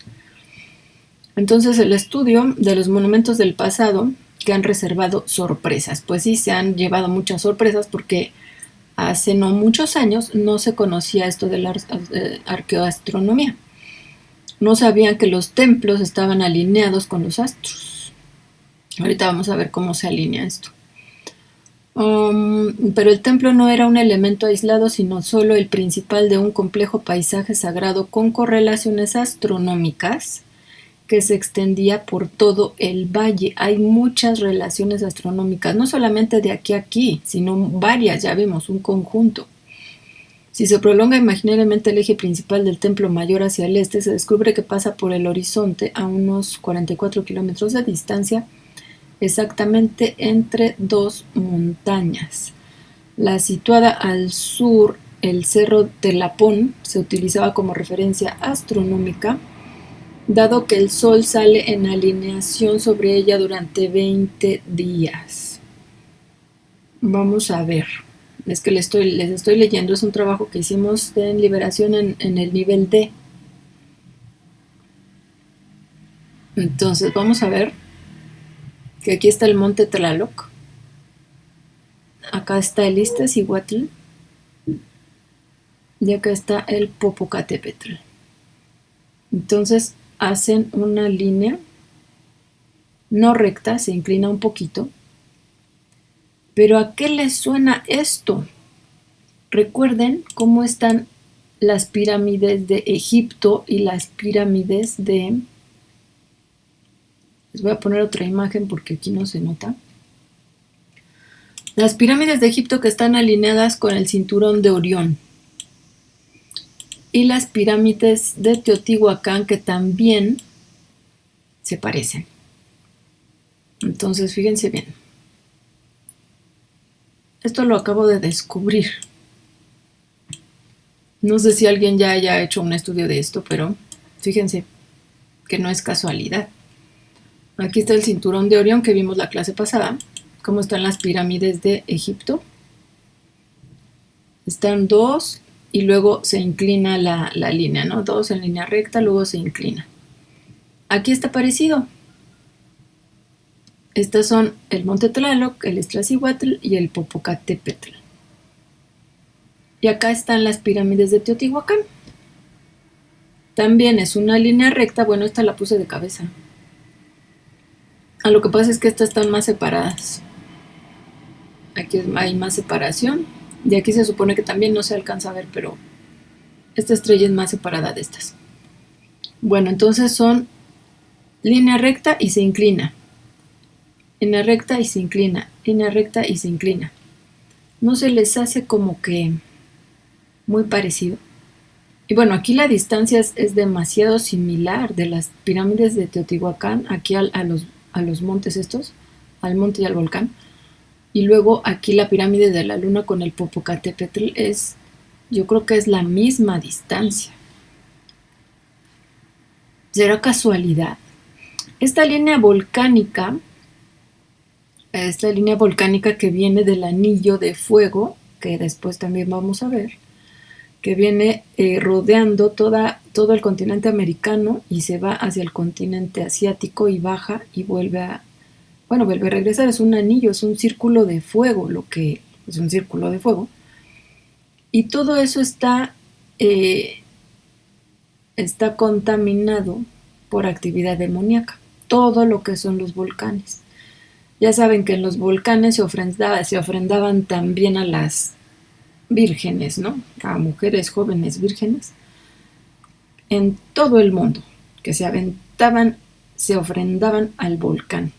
Entonces, el estudio de los monumentos del pasado que han reservado sorpresas. Pues sí, se han llevado muchas sorpresas porque hace no muchos años no se conocía esto de la arqueoastronomía. No sabían que los templos estaban alineados con los astros. Ahorita vamos a ver cómo se alinea esto. Pero el templo no era un elemento aislado, sino solo el principal de un complejo paisaje sagrado con correlaciones astronómicas que se extendía por todo el valle. Hay muchas relaciones astronómicas, no solamente de aquí a aquí, sino varias, ya vemos, un conjunto. Si se prolonga imaginariamente el eje principal del Templo Mayor hacia el este, se descubre que pasa por el horizonte a unos 44 kilómetros de distancia, exactamente entre dos montañas. La situada al sur, el Cerro Telapón, se utilizaba como referencia astronómica, dado que el Sol sale en alineación sobre ella durante 20 días. Vamos a ver. Es que les estoy leyendo, es un trabajo que hicimos en Liberación en el nivel D. Entonces, vamos a ver que aquí está el monte Tlaloc, acá está el Iztaccíhuatl y acá está el Popocatépetl. Entonces hacen una línea no recta, se inclina un poquito. Pero ¿a qué les suena esto? Recuerden cómo están las pirámides de Egipto y las pirámides de... Les voy a poner otra imagen porque aquí no se nota. Las pirámides de Egipto que están alineadas con el cinturón de Orión. Y las pirámides de Teotihuacán que también se parecen. Entonces, fíjense bien. Esto lo acabo de descubrir. No sé si alguien ya haya hecho un estudio de esto, pero fíjense que no es casualidad. Aquí está el cinturón de Orión que vimos la clase pasada. Cómo están las pirámides de Egipto. Están dos y luego se inclina la línea, ¿no? Dos en línea recta, luego se inclina. Aquí está parecido. Estas son el monte Tlaloc, el Iztaccíhuatl y el Popocatépetl. Y acá están las pirámides de Teotihuacán. También es una línea recta. Bueno, esta la puse de cabeza. Lo que pasa es que estas están más separadas. Aquí hay más separación. Y aquí se supone que también no se alcanza a ver, pero esta estrella es más separada de estas. Bueno, entonces son línea recta y se inclina. Línea recta y se inclina. Línea recta y se inclina. ¿No se les hace como que muy parecido? Y bueno, aquí la distancia es demasiado similar de las pirámides de Teotihuacán, aquí a los montes estos, al monte y al volcán. Y luego aquí la pirámide de la luna con el Popocatépetl yo creo que es la misma distancia. ¿Será casualidad? Esta línea volcánica que viene del anillo de fuego, que después también vamos a ver, que viene rodeando todo el continente americano y se va hacia el continente asiático y baja y vuelve a regresar. Es un anillo, es un círculo de fuego, es un círculo de fuego. Y todo eso está contaminado por actividad demoníaca. Todo lo que son los volcanes. Ya saben que en los volcanes se ofrendaban también a las vírgenes, ¿no? A mujeres jóvenes vírgenes en todo el mundo que se ofrendaban al volcán.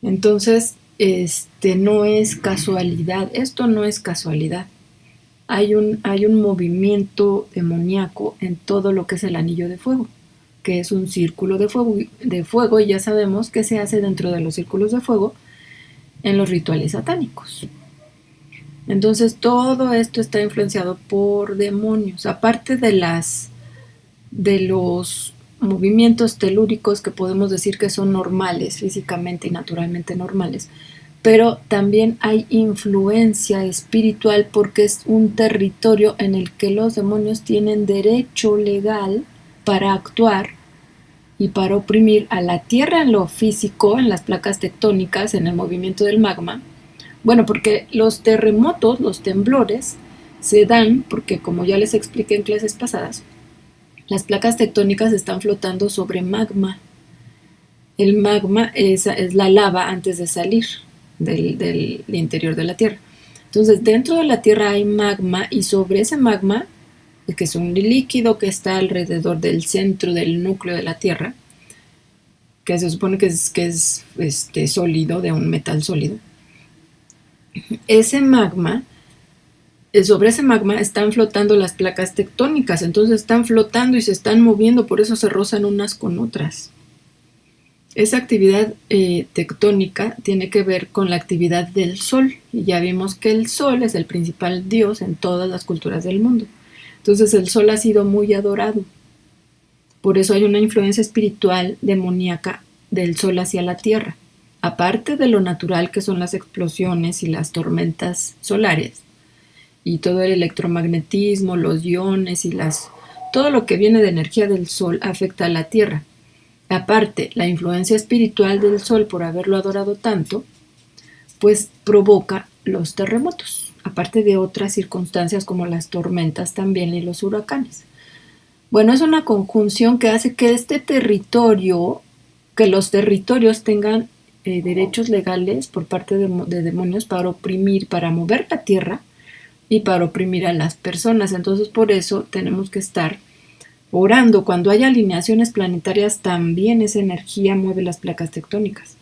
Entonces, no es casualidad, esto no es casualidad. hay un movimiento demoníaco en todo lo que es el anillo de fuego, que es un círculo de fuego, y ya sabemos que se hace dentro de los círculos de fuego en los rituales satánicos. Entonces todo esto está influenciado por demonios, aparte de los movimientos telúricos que podemos decir que son normales, físicamente y naturalmente normales, pero también hay influencia espiritual porque es un territorio en el que los demonios tienen derecho legal para actuar y para oprimir a la Tierra en lo físico, en las placas tectónicas, en el movimiento del magma. Bueno, porque los terremotos, los temblores, se dan porque, como ya les expliqué en clases pasadas, las placas tectónicas están flotando sobre magma. El magma es la lava antes de salir del interior de la Tierra. Entonces, dentro de la Tierra hay magma y sobre ese magma, que es un líquido que está alrededor del centro del núcleo de la Tierra, que se supone que es sólido, de un metal sólido, ese magma, sobre ese magma están flotando las placas tectónicas, entonces están flotando y se están moviendo, por eso se rozan unas con otras. Esa actividad tectónica tiene que ver con la actividad del Sol, y ya vimos que el Sol es el principal dios en todas las culturas del mundo. Entonces el Sol ha sido muy adorado. Por eso hay una influencia espiritual demoníaca del Sol hacia la Tierra. Aparte de lo natural que son las explosiones y las tormentas solares, y todo el electromagnetismo, los iones y todo lo que viene de energía del Sol afecta a la Tierra. Aparte, la influencia espiritual del Sol por haberlo adorado tanto, pues provoca los terremotos, aparte de otras circunstancias como las tormentas también y los huracanes. Bueno, es una conjunción que hace que que los territorios tengan derechos legales por parte de demonios para oprimir, para mover la tierra y para oprimir a las personas. Entonces, por eso tenemos que estar orando. Cuando hay alineaciones planetarias, también esa energía mueve las placas tectónicas.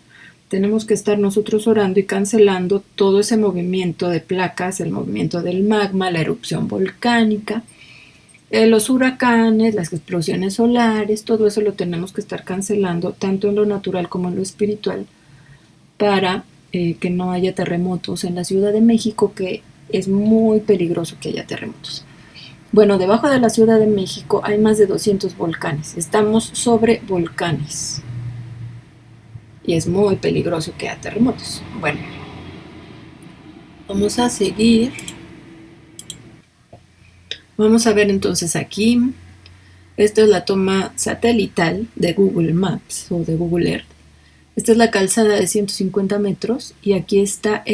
Tenemos que estar nosotros orando y cancelando todo ese movimiento de placas, el movimiento del magma, la erupción volcánica, los huracanes, las explosiones solares, todo eso lo tenemos que estar cancelando, tanto en lo natural como en lo espiritual, para que no haya terremotos en la Ciudad de México, que es muy peligroso que haya terremotos. Bueno, debajo de la Ciudad de México hay más de 200 volcanes. Estamos sobre volcanes. Y es muy peligroso que haya terremotos. Bueno, vamos a seguir. Vamos a ver entonces aquí. Esta es la toma satelital de Google Maps o de Google Earth. Esta es la calzada de 150 metros y aquí está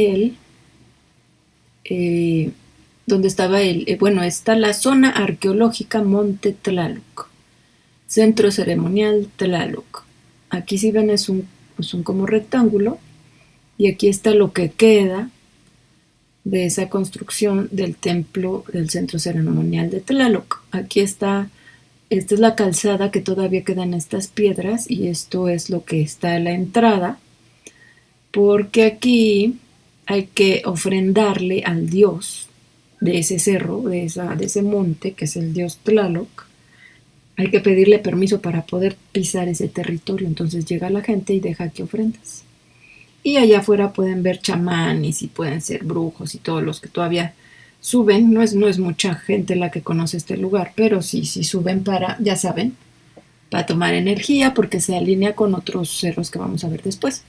donde estaba está la zona arqueológica Monte Tlaloc, Centro Ceremonial Tlaloc. Aquí si ven es un como rectángulo y aquí está lo que queda de esa construcción del templo del Centro Ceremonial de Tlaloc. Aquí esta es la calzada que todavía quedan estas piedras y esto es lo que está a la entrada, porque aquí hay que ofrendarle al dios de ese cerro, de ese monte, que es el dios Tlaloc. Hay que pedirle permiso para poder pisar ese territorio. Entonces llega la gente y deja aquí ofrendas. Y allá afuera pueden ver chamanes y pueden ser brujos y todos los que todavía suben. No es mucha gente la que conoce este lugar, pero sí suben ya saben, para tomar energía, porque se alinea con otros cerros que vamos a ver después.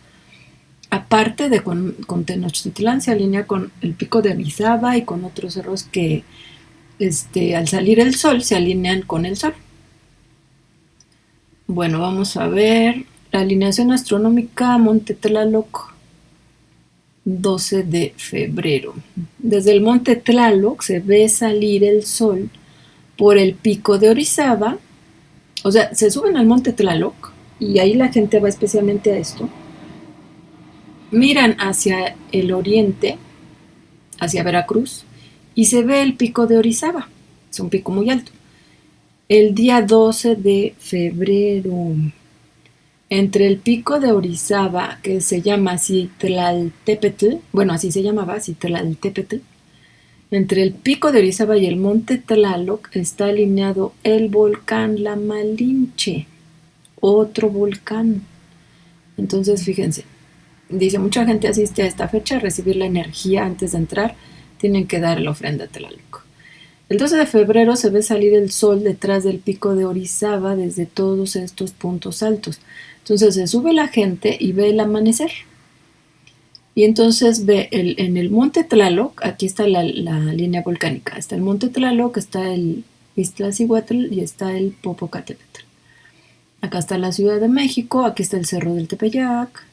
Aparte de con Tenochtitlán, se alinea con el Pico de Orizaba y con otros cerros que al salir el sol se alinean con el sol. Bueno, vamos a ver la alineación astronómica Monte Tlaloc, 12 de febrero. Desde el Monte Tlaloc se ve salir el sol por el Pico de Orizaba. O sea, se suben al Monte Tlaloc y ahí la gente va especialmente a esto. Miran hacia el oriente, hacia Veracruz, y se ve el Pico de Orizaba. Es un pico muy alto. El día 12 de febrero, entre el Pico de Orizaba, que se llama Citlaltépetl, bueno, así se llamaba, Citlaltépetl, Entre el pico de Orizaba y el monte Tlaloc está alineado el volcán La Malinche, otro volcán. Entonces, fíjense, dice, mucha gente asiste a esta fecha a recibir la energía antes de entrar, tienen que dar la ofrenda a Tlaloc. El 12 de febrero se ve salir el sol detrás del pico de Orizaba desde todos estos puntos altos. Entonces se sube la gente y ve el amanecer. Y entonces ve en el monte Tlaloc, aquí está la línea volcánica, está el monte Tlaloc, está el Iztaccíhuatl y está el Popocatépetl. Acá está la Ciudad de México, aquí está el Cerro del Tepeyac,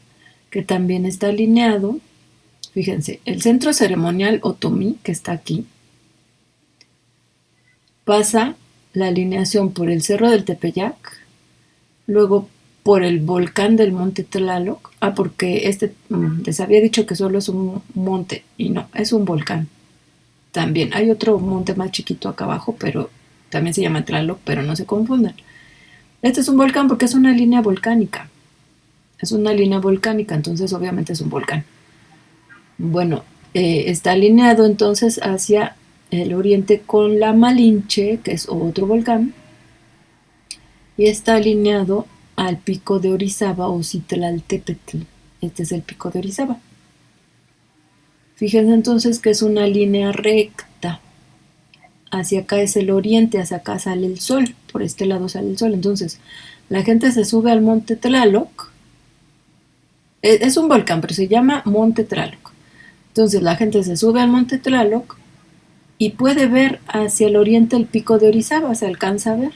que también está alineado. Fíjense, el centro ceremonial otomí, que está aquí, pasa la alineación por el Cerro del Tepeyac, luego por el volcán del monte Tlaloc, porque les había dicho que solo es un monte, y no, es un volcán. También hay otro monte más chiquito acá abajo, pero también se llama Tlaloc, pero no se confundan. Este es un volcán porque es una línea volcánica. Es una línea volcánica, entonces obviamente es un volcán. Bueno, está alineado entonces hacia el oriente con la Malinche, que es otro volcán, y está alineado al pico de Orizaba o Citlaltépetl. Este es el pico de Orizaba. Fíjense entonces que es una línea recta. Hacia acá es el oriente, hacia acá sale el sol, por este lado sale el sol. Entonces, la gente se sube al monte Tlaloc. Es un volcán, pero se llama monte Tlaloc. Entonces, la gente se sube al monte Tlaloc y puede ver hacia el oriente el pico de Orizaba, se alcanza a ver.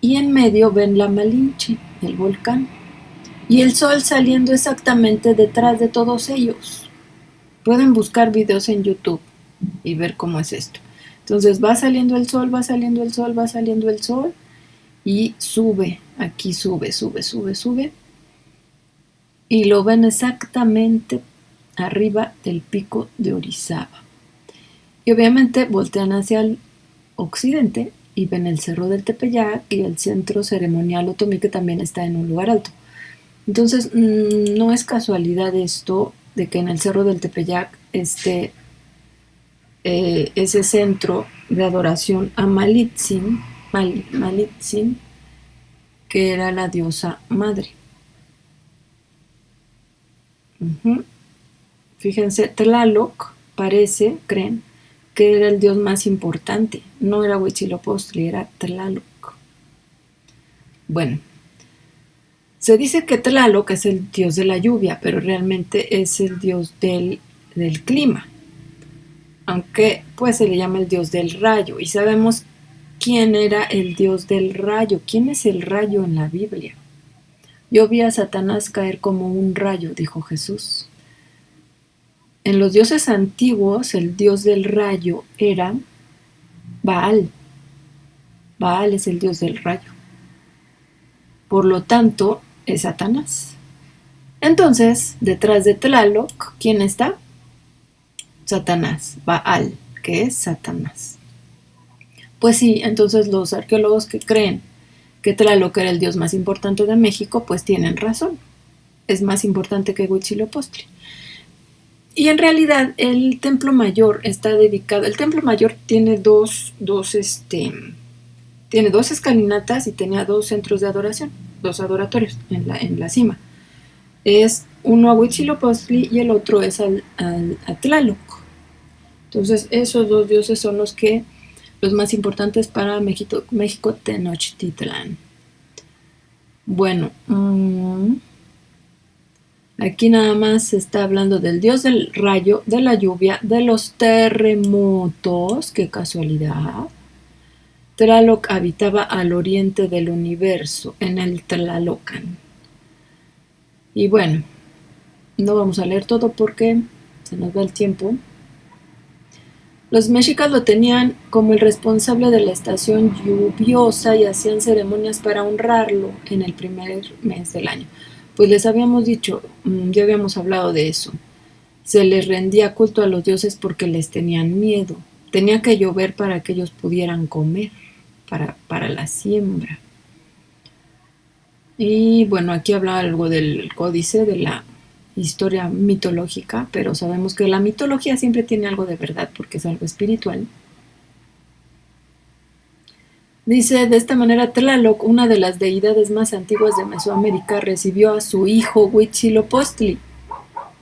Y en medio ven la Malinche, el volcán, y el sol saliendo exactamente detrás de todos ellos. Pueden buscar videos en YouTube y ver cómo es esto. Entonces va saliendo el sol, va saliendo el sol, va saliendo el sol y sube, aquí sube, sube, sube, sube, y lo ven exactamente arriba del pico de Orizaba. Y obviamente voltean hacia el occidente y ven el Cerro del Tepeyac y el centro ceremonial otomí, que también está en un lugar alto. Entonces, no es casualidad esto de que en el Cerro del Tepeyac esté ese centro de adoración a Malitzin, que era la diosa madre. Fíjense, Tlaloc creen, que era el dios más importante. No era Huitzilopochtli, era Tlaloc. Bueno, se dice que Tlaloc es el dios de la lluvia, pero realmente es el dios del clima. Aunque pues se le llama el dios del rayo. Y sabemos quién era el dios del rayo. ¿Quién es el rayo en la Biblia? Yo vi a Satanás caer como un rayo, dijo Jesús. En los dioses antiguos, el dios del rayo era Baal. Baal es el dios del rayo. Por lo tanto, es Satanás. Entonces, detrás de Tlaloc, ¿quién está? Satanás, Baal, que es Satanás. Pues sí, entonces los arqueólogos que creen que Tlaloc era el dios más importante de México, pues tienen razón. Es más importante que Huitzilopochtli. Y en realidad el Templo Mayor está dedicado, el Templo Mayor tiene tiene dos escalinatas y tenía dos centros de adoración, dos adoratorios en la cima. Es uno a Huitzilopochtli y el otro es a Tlaloc. Entonces esos dos dioses son los más importantes para México Tenochtitlán. Bueno, aquí nada más se está hablando del dios del rayo, de la lluvia, de los terremotos. ¡Qué casualidad! Tlaloc habitaba al oriente del universo, en el Tlalocan. Y bueno, no vamos a leer todo porque se nos va el tiempo. Los mexicas lo tenían como el responsable de la estación lluviosa y hacían ceremonias para honrarlo en el primer mes del año. Pues les habíamos dicho, ya habíamos hablado de eso. Se les rendía culto a los dioses porque les tenían miedo. Tenía que llover para que ellos pudieran comer, para la siembra. Y bueno, aquí habla algo del códice de la historia mitológica, pero sabemos que la mitología siempre tiene algo de verdad porque es algo espiritual. Dice, de esta manera Tlaloc, una de las deidades más antiguas de Mesoamérica, recibió a su hijo Huitzilopochtli.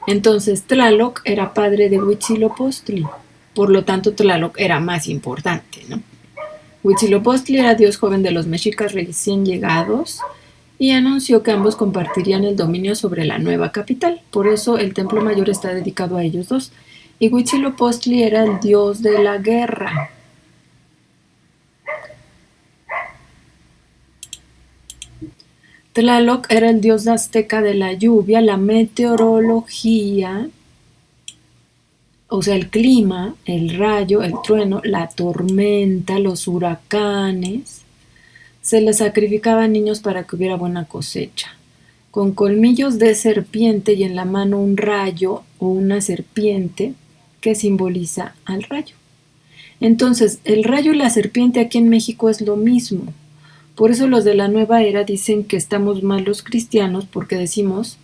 Entonces Tlaloc era padre de Huitzilopochtli, por lo tanto Tlaloc era más importante, ¿no? Huitzilopochtli era dios joven de los mexicas recién llegados y anunció que ambos compartirían el dominio sobre la nueva capital. Por eso el templo mayor está dedicado a ellos dos. Y Huitzilopochtli era el dios de la guerra. Tlaloc era el dios azteca de la lluvia, la meteorología, o sea, el clima, el rayo, el trueno, la tormenta, los huracanes. Se les sacrificaban niños para que hubiera buena cosecha. Con colmillos de serpiente y en la mano un rayo o una serpiente que simboliza al rayo. Entonces, el rayo y la serpiente aquí en México es lo mismo. Por eso los de la nueva era dicen que estamos mal los cristianos porque decimos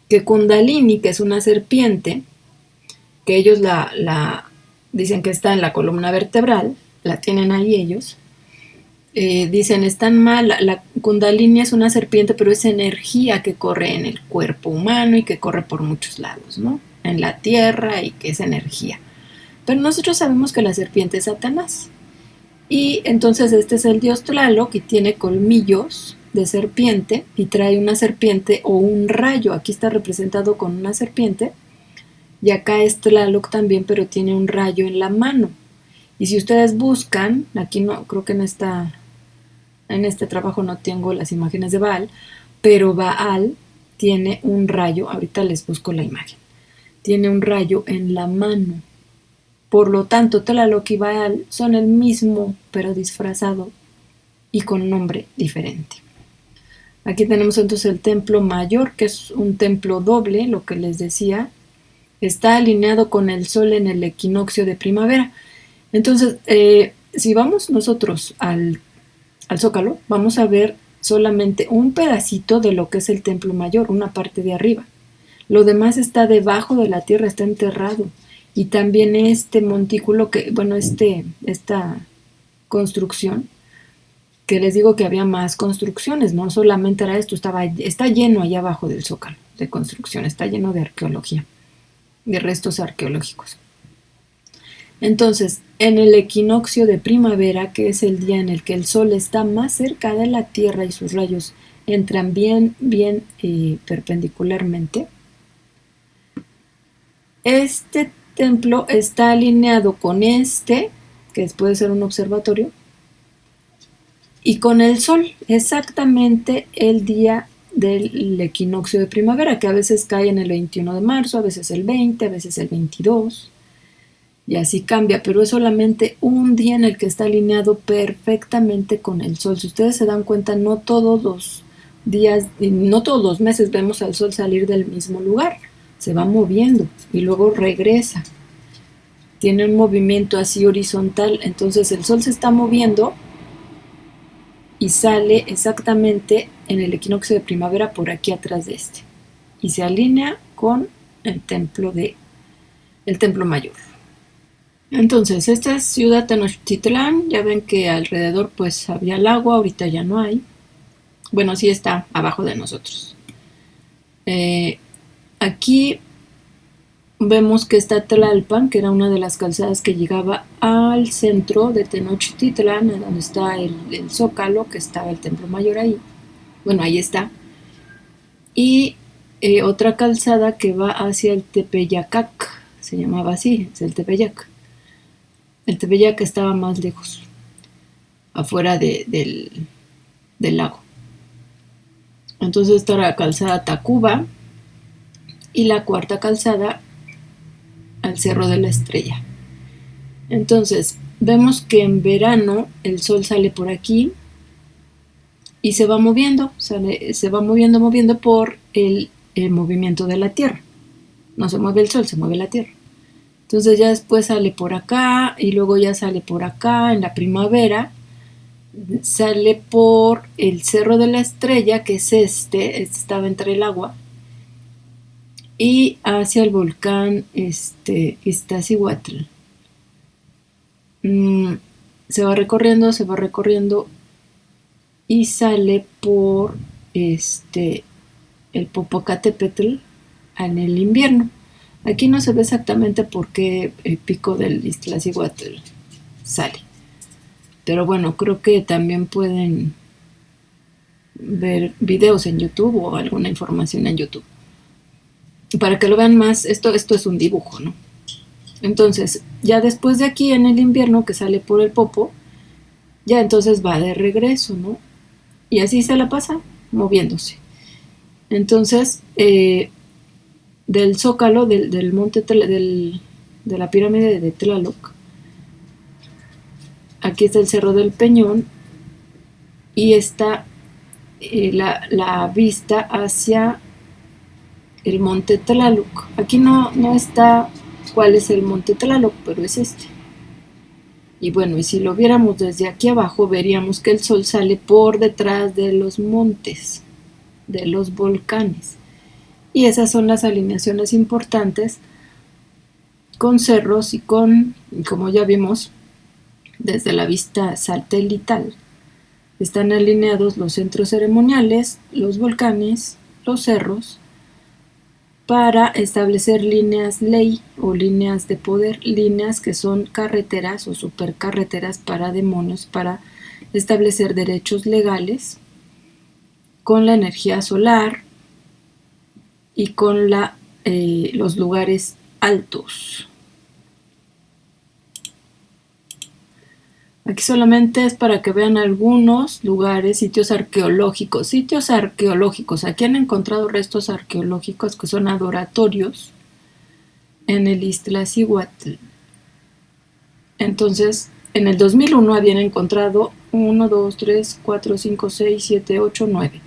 que Kundalini, que es una serpiente, que ellos dicen que está en la columna vertebral, la tienen ahí ellos, dicen están mal, la Kundalini es una serpiente, pero es energía que corre en el cuerpo humano y que corre por muchos lados, ¿no? En la tierra y que es energía. Pero nosotros sabemos que la serpiente es Satanás. Y entonces este es el dios Tlaloc y tiene colmillos de serpiente y trae una serpiente o un rayo. Aquí está representado con una serpiente y acá es Tlaloc también, pero tiene un rayo en la mano. Y si ustedes buscan, aquí no, creo que en este trabajo no tengo las imágenes de Baal, pero Baal tiene un rayo, ahorita les busco la imagen, tiene un rayo en la mano. Por lo tanto, Tlaloc y Baal son el mismo, pero disfrazado y con nombre diferente. Aquí tenemos entonces el templo mayor, que es un templo doble, lo que les decía. Está alineado con el sol en el equinoccio de primavera. Entonces, si vamos nosotros al Zócalo, vamos a ver solamente un pedacito de lo que es el templo mayor, una parte de arriba. Lo demás está debajo de la tierra, está enterrado. Y también este montículo, esta construcción, que les digo que había más construcciones, no solamente era esto, está lleno allá abajo del Zócalo de construcción, está lleno de arqueología, de restos arqueológicos. Entonces, en el equinoccio de primavera, que es el día en el que el sol está más cerca de la tierra y sus rayos entran bien perpendicularmente, este templo está alineado con que puede ser un observatorio, y con el sol, exactamente el día del equinoccio de primavera, que a veces cae en el 21 de marzo, a veces el 20, a veces el 22, y así cambia, pero es solamente un día en el que está alineado perfectamente con el sol. Si ustedes se dan cuenta, no todos los días, no todos los meses vemos al sol salir del mismo lugar, se va moviendo y luego regresa. Tiene un movimiento así horizontal, entonces el sol se está moviendo y sale exactamente en el equinoccio de primavera por aquí atrás de y se alinea con el templo mayor. Entonces, esta es Ciudad Tenochtitlán. Ya ven que alrededor pues había el agua, ahorita ya no hay. Bueno, sí está abajo de nosotros. Aquí vemos que está Tlalpan, que era una de las calzadas que llegaba al centro de Tenochtitlán, donde está el Zócalo, que estaba el templo mayor ahí. Bueno, ahí está. Y otra calzada que va hacia el Tepeyacac, se llamaba así, es el Tepeyac. El Tepeyac estaba más lejos, afuera del lago. Entonces está la calzada Tacuba y la cuarta calzada al Cerro de la Estrella. Entonces vemos que en verano el sol sale por aquí y se va moviendo, se va moviendo por el movimiento de la Tierra. No se mueve el sol, se mueve la Tierra. Entonces ya después sale por acá y luego ya sale por acá en la primavera, sale por el Cerro de la Estrella, que es estaba entre el agua, y hacia el volcán Iztaccíhuatl. Se va recorriendo y sale por el Popocatépetl en el invierno. Aquí no se ve exactamente por qué el pico del Iztaccíhuatl sale. Pero bueno, creo que también pueden ver videos en YouTube o alguna información en YouTube. Para que lo vean más, esto es un dibujo, ¿no? Entonces, ya después de aquí en el invierno que sale por el Popo, ya entonces va de regreso, ¿no? Y así se la pasa moviéndose. Entonces, del Zócalo, del monte, de la pirámide de Tlaloc, aquí está el Cerro del Peñón y está la vista hacia el monte Tlaloc. Aquí no está cuál es el monte Tlaloc, pero es este. Y bueno, y si lo viéramos desde aquí abajo, veríamos que el sol sale por detrás de los montes, de los volcanes. Y esas son las alineaciones importantes con cerros y como ya vimos, desde la vista satelital. Están alineados los centros ceremoniales, los volcanes, los cerros, para establecer líneas ley o líneas de poder, líneas que son carreteras o supercarreteras para demonios, para establecer derechos legales con la energía solar y con los lugares altos. Aquí solamente es para que vean algunos lugares, sitios arqueológicos. Aquí han encontrado restos arqueológicos que son adoratorios en el Iztaccíhuatl. Entonces, en el 2001 habían encontrado 1, 2, 3, 4, 5, 6, 7, 8, 9.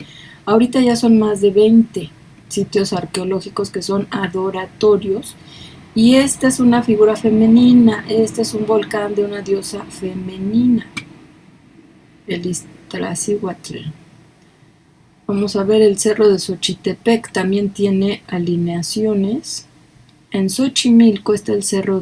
Ahorita ya son más de 20 sitios arqueológicos que son adoratorios. Y esta es una figura femenina, este es un volcán de una diosa femenina, el Iztaccíhuatl. Vamos a ver el cerro de Xochitepec, también tiene alineaciones. En Xochimilco está el cerro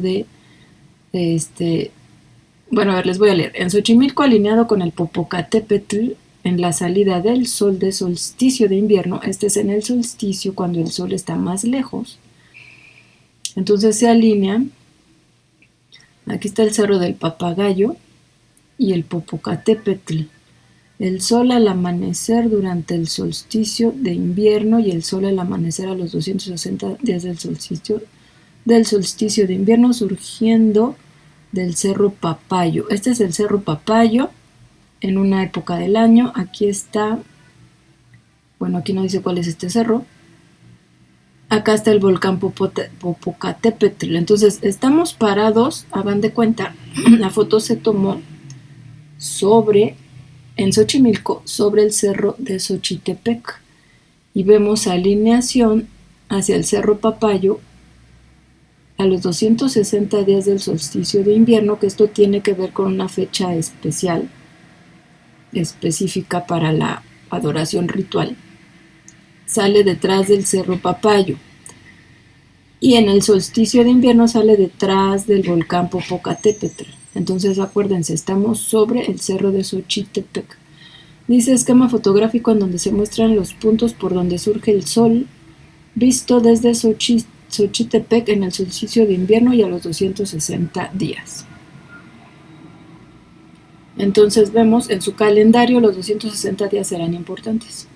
bueno, a ver, les voy a leer. En Xochimilco, alineado con el Popocatépetl, en la salida del sol de solsticio de invierno, este es en el solsticio cuando el sol está más lejos. Entonces se alinean. Aquí está el Cerro del Papagayo y el Popocatépetl. El sol al amanecer durante el solsticio de invierno y el sol al amanecer a los 260 días del solsticio de invierno, surgiendo del Cerro Papayo. Este es el Cerro Papayo en una época del año. Aquí está, bueno, aquí no dice cuál es este cerro. Acá está el volcán Popocatépetl. Entonces estamos parados, hagan de cuenta, la foto se tomó en Xochimilco, sobre el cerro de Xochitepec, y vemos alineación hacia el Cerro Papayo a los 260 días del solsticio de invierno, que esto tiene que ver con una fecha especial, específica para la adoración ritual. Sale detrás del Cerro Papayo, y en el solsticio de invierno sale detrás del volcán Popocatépetl. Entonces acuérdense, estamos sobre el cerro de Xochitepec. Dice esquema fotográfico en donde se muestran los puntos por donde surge el sol, visto desde Xochitepec en el solsticio de invierno y a los 260 días. Entonces vemos en su calendario los 260 días serán importantes.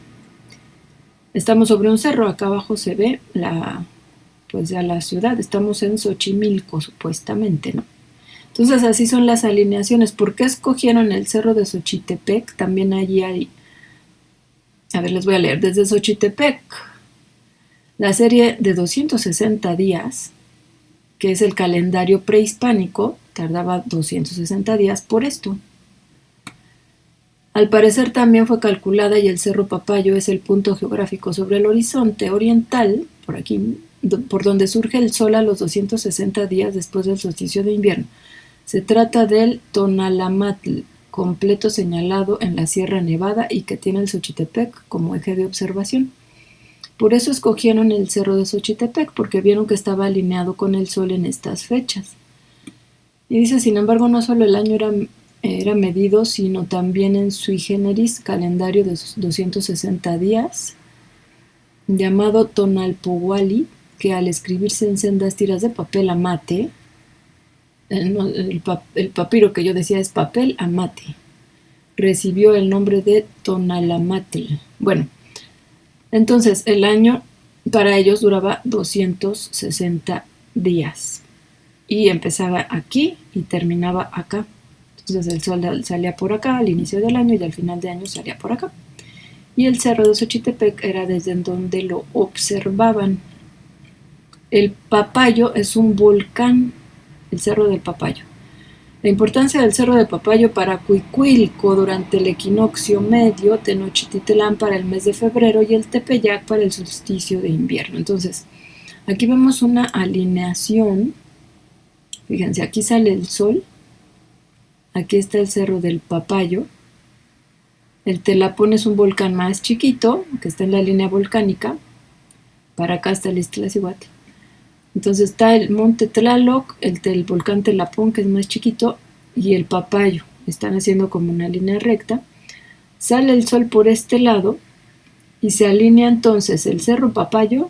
Estamos sobre un cerro, acá abajo se ve ya la ciudad, estamos en Xochimilco supuestamente, ¿no? Entonces así son las alineaciones. ¿Por qué escogieron el cerro de Xochitepec? También allí hay, a ver, les voy a leer, desde Xochitepec, la serie de 260 días, que es el calendario prehispánico, tardaba 260 días por esto. Al parecer también fue calculada y el Cerro Papayo es el punto geográfico sobre el horizonte oriental, por aquí, por donde surge el sol a los 260 días después del solsticio de invierno. Se trata del Tonalamatl, completo señalado en la Sierra Nevada y que tiene el Xochitepec como eje de observación. Por eso escogieron el cerro de Xochitepec, porque vieron que estaba alineado con el sol en estas fechas. Y dice, sin embargo, no solo el año era medido, sino también en sui generis, calendario de 260 días, llamado Tonalpohualli, que al escribirse en sendas tiras de papel amate, el papiro que yo decía es papel amate, recibió el nombre de Tonalamatl. Bueno, entonces el año para ellos duraba 260 días y empezaba aquí y terminaba acá. Entonces el sol salía por acá al inicio del año y al final de año salía por acá. Y el cerro de Xochitepec era desde donde lo observaban. El Papayo es un volcán, el cerro del Papayo. La importancia del cerro de Papayo para Cuicuilco durante el equinoccio medio, Tenochtitlán para el mes de febrero y el Tepeyac para el solsticio de invierno. Entonces, aquí vemos una alineación. Fíjense, aquí sale el sol, aquí está el cerro del Papayo. El Telapón es un volcán más chiquito, que está en la línea volcánica. Para acá está el Iztaccíhuatl. Entonces está el monte Tlaloc, el volcán Telapón, que es más chiquito, y el Papayo. Están haciendo como una línea recta. Sale el sol por este lado y se alinea entonces el cerro Papayo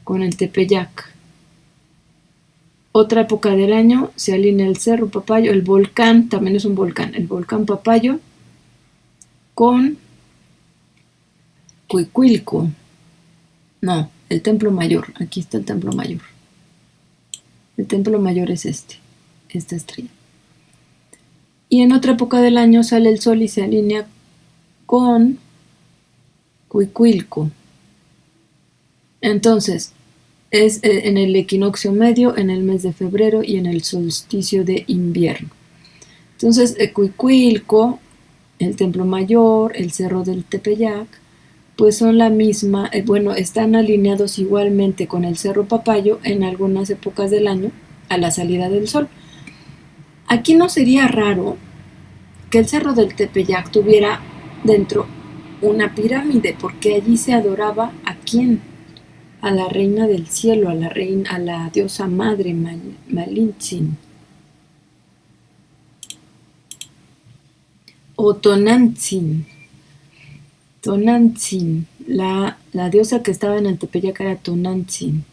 con el Tepeyac. Otra época del año se alinea el cerro Papayo, el volcán, también es un volcán, el volcán Papayo con Cuicuilco. No, el Templo Mayor, aquí está el Templo Mayor. El Templo Mayor es esta estrella. Y en otra época del año sale el sol y se alinea con Cuicuilco. Entonces, es en el equinoccio medio, en el mes de febrero y en el solsticio de invierno. Entonces, Cuicuilco, el Templo Mayor, el Cerro del Tepeyac, pues son la misma, están alineados igualmente con el Cerro Papayo en algunas épocas del año a la salida del sol. Aquí no sería raro que el Cerro del Tepeyac tuviera dentro una pirámide, porque allí se adoraba ¿a quién? A la reina del cielo, a la diosa madre Malintzin o Tonantzin. Tonantzin, la diosa que estaba en el Tepeyac era Tonantzin.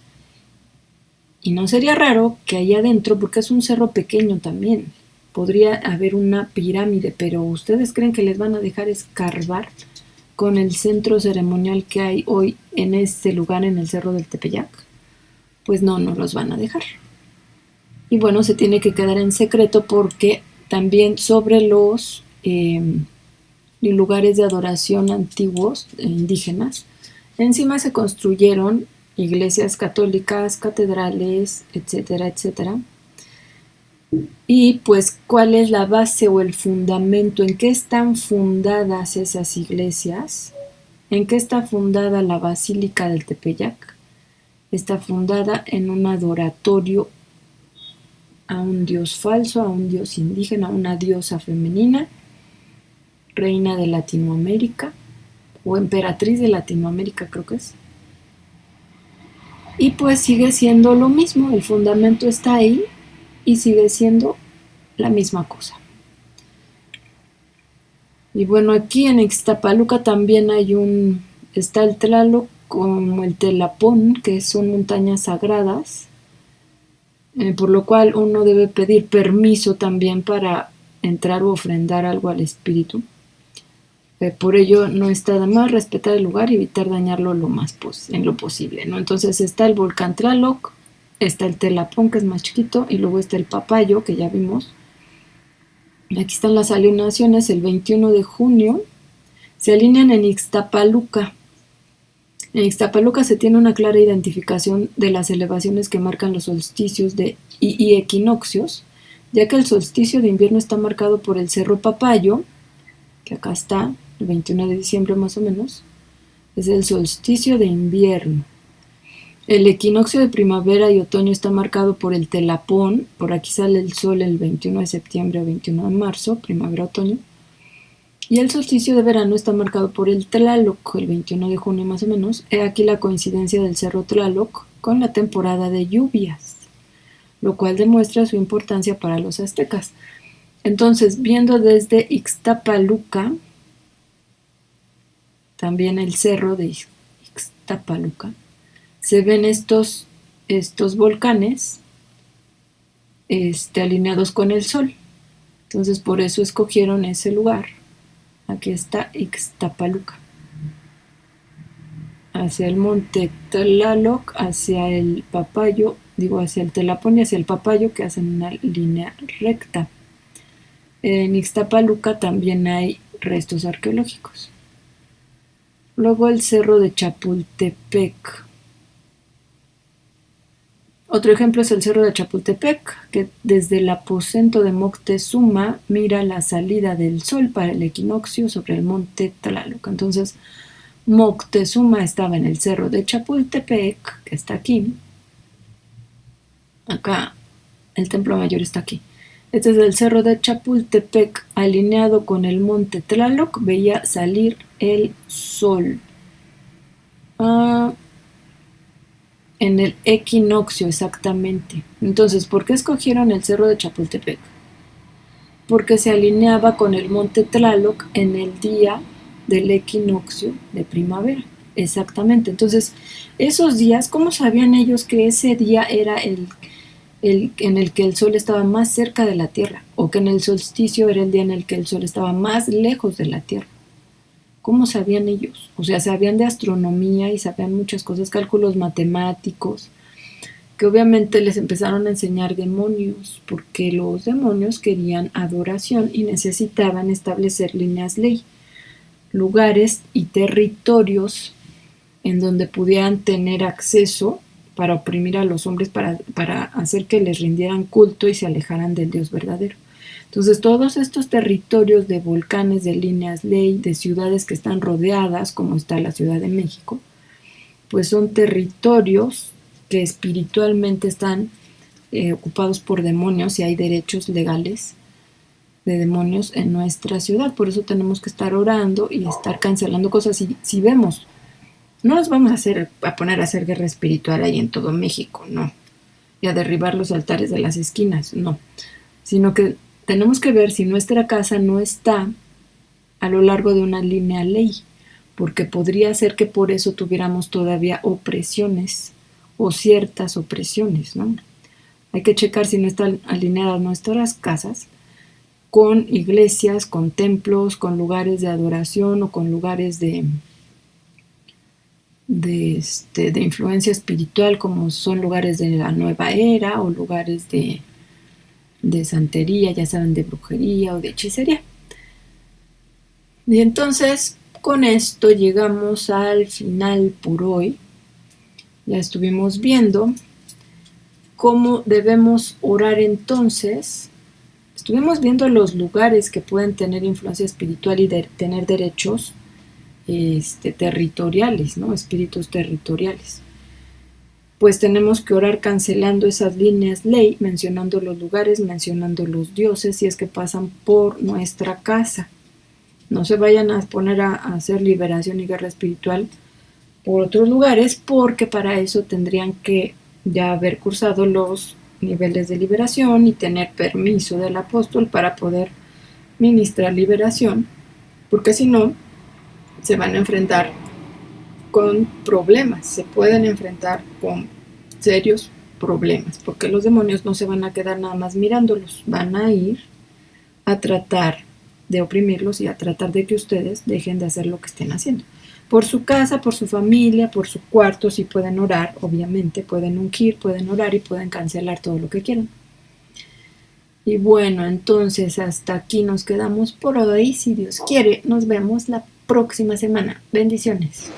Y no sería raro que allá adentro, porque es un cerro pequeño también, podría haber una pirámide, pero ¿ustedes creen que les van a dejar escarbar con el centro ceremonial que hay hoy en este lugar, en el Cerro del Tepeyac? Pues no los van a dejar. Y bueno, se tiene que quedar en secreto porque también sobre los lugares de adoración antiguos, indígenas, encima se construyeron iglesias católicas, catedrales, etcétera, etcétera. Y pues, ¿cuál es la base o el fundamento? ¿En qué están fundadas esas iglesias? ¿En qué está fundada la Basílica del Tepeyac? Está fundada en un adoratorio a un dios falso, a un dios indígena, a una diosa femenina, reina de Latinoamérica, o emperatriz de Latinoamérica creo que es. Y pues sigue siendo lo mismo, el fundamento está ahí y sigue siendo la misma cosa. Y bueno, aquí en Ixtapaluca también está el Tlaloc como el Telapón, que son montañas sagradas, por lo cual uno debe pedir permiso también para entrar o ofrendar algo al espíritu. Por ello no está de más respetar el lugar y evitar dañarlo en lo posible, ¿no? Entonces está el volcán Tlaloc, está el Telapón, que es más chiquito, y luego está el Papayo, que ya vimos. Aquí están las alineaciones. El 21 de junio se alinean en Ixtapaluca. En Ixtapaluca se tiene una clara identificación de las elevaciones que marcan los solsticios y equinoccios, ya que el solsticio de invierno está marcado por el Cerro Papayo, que acá está, el 21 de diciembre más o menos, es el solsticio de invierno. El equinoccio de primavera y otoño está marcado por el Telapón, por aquí sale el sol el 21 de septiembre o 21 de marzo, primavera-otoño, Y el solsticio de verano está marcado por el Tlaloc, el 21 de junio más o menos. He aquí la coincidencia del cerro Tlaloc con la temporada de lluvias, lo cual demuestra su importancia para los aztecas. Entonces, viendo desde Ixtapaluca, también el cerro de Ixtapaluca, se ven estos volcanes alineados con el sol. Entonces, por eso escogieron ese lugar. Aquí está Ixtapaluca. Hacia el monte Tlaloc, hacia el Papayo, hacia el Telapón y hacia el Papayo, que hacen una línea recta. En Ixtapaluca también hay restos arqueológicos. Luego el cerro de Chapultepec. Otro ejemplo es el cerro de Chapultepec, que desde el aposento de Moctezuma mira la salida del sol para el equinoccio sobre el monte Tlaloc. Entonces, Moctezuma estaba en el cerro de Chapultepec, que está aquí. Acá, el templo mayor está aquí. Este es el cerro de Chapultepec, alineado con el monte Tlaloc, veía salir el sol. En el equinoccio, exactamente. Entonces, ¿por qué escogieron el cerro de Chapultepec? Porque se alineaba con el monte Tlaloc en el día del equinoccio de primavera. Exactamente. Entonces, esos días, ¿cómo sabían ellos que ese día era el en el que el sol estaba más cerca de la Tierra, o que en el solsticio era el día en el que el sol estaba más lejos de la Tierra? ¿Cómo sabían ellos? O sea, sabían de astronomía y sabían muchas cosas, cálculos matemáticos, que obviamente les empezaron a enseñar demonios, porque los demonios querían adoración y necesitaban establecer líneas ley, lugares y territorios en donde pudieran tener acceso para oprimir a los hombres, para hacer que les rindieran culto y se alejaran del Dios verdadero. Entonces, todos estos territorios de volcanes, de líneas ley, de ciudades que están rodeadas, como está la Ciudad de México, pues son territorios que espiritualmente están ocupados por demonios y hay derechos legales de demonios en nuestra ciudad. Por eso tenemos que estar orando y estar cancelando cosas. Si vemos, no nos vamos a poner a hacer guerra espiritual ahí en todo México, no. Y a derribar los altares de las esquinas, no. Sino que tenemos que ver si nuestra casa no está a lo largo de una línea ley, porque podría ser que por eso tuviéramos todavía opresiones o ciertas opresiones, ¿no? Hay que checar si no están alineadas nuestras casas con iglesias, con templos, con lugares de adoración o con lugares de influencia espiritual, como son lugares de la nueva era o lugares de santería, ya saben, de brujería o de hechicería. Y entonces, con esto llegamos al final por hoy. Ya estuvimos viendo cómo debemos orar entonces. Estuvimos viendo los lugares que pueden tener influencia espiritual y tener derechos territoriales, ¿no? Espíritus territoriales. Pues tenemos que orar cancelando esas líneas ley, mencionando los lugares, mencionando los dioses, si es que pasan por nuestra casa. No se vayan a poner a hacer liberación y guerra espiritual por otros lugares, porque para eso tendrían que ya haber cursado los niveles de liberación y tener permiso del apóstol para poder ministrar liberación, porque si no, se van a enfrentar con problemas, se pueden enfrentar con serios problemas, porque los demonios no se van a quedar nada más mirándolos, van a ir a tratar de oprimirlos y a tratar de que ustedes dejen de hacer lo que estén haciendo. Por su casa, por su familia, por su cuarto, si pueden orar, obviamente, pueden ungir, pueden orar y pueden cancelar todo lo que quieran. Y bueno, entonces hasta aquí nos quedamos por hoy. Si Dios quiere, nos vemos la próxima semana. Bendiciones.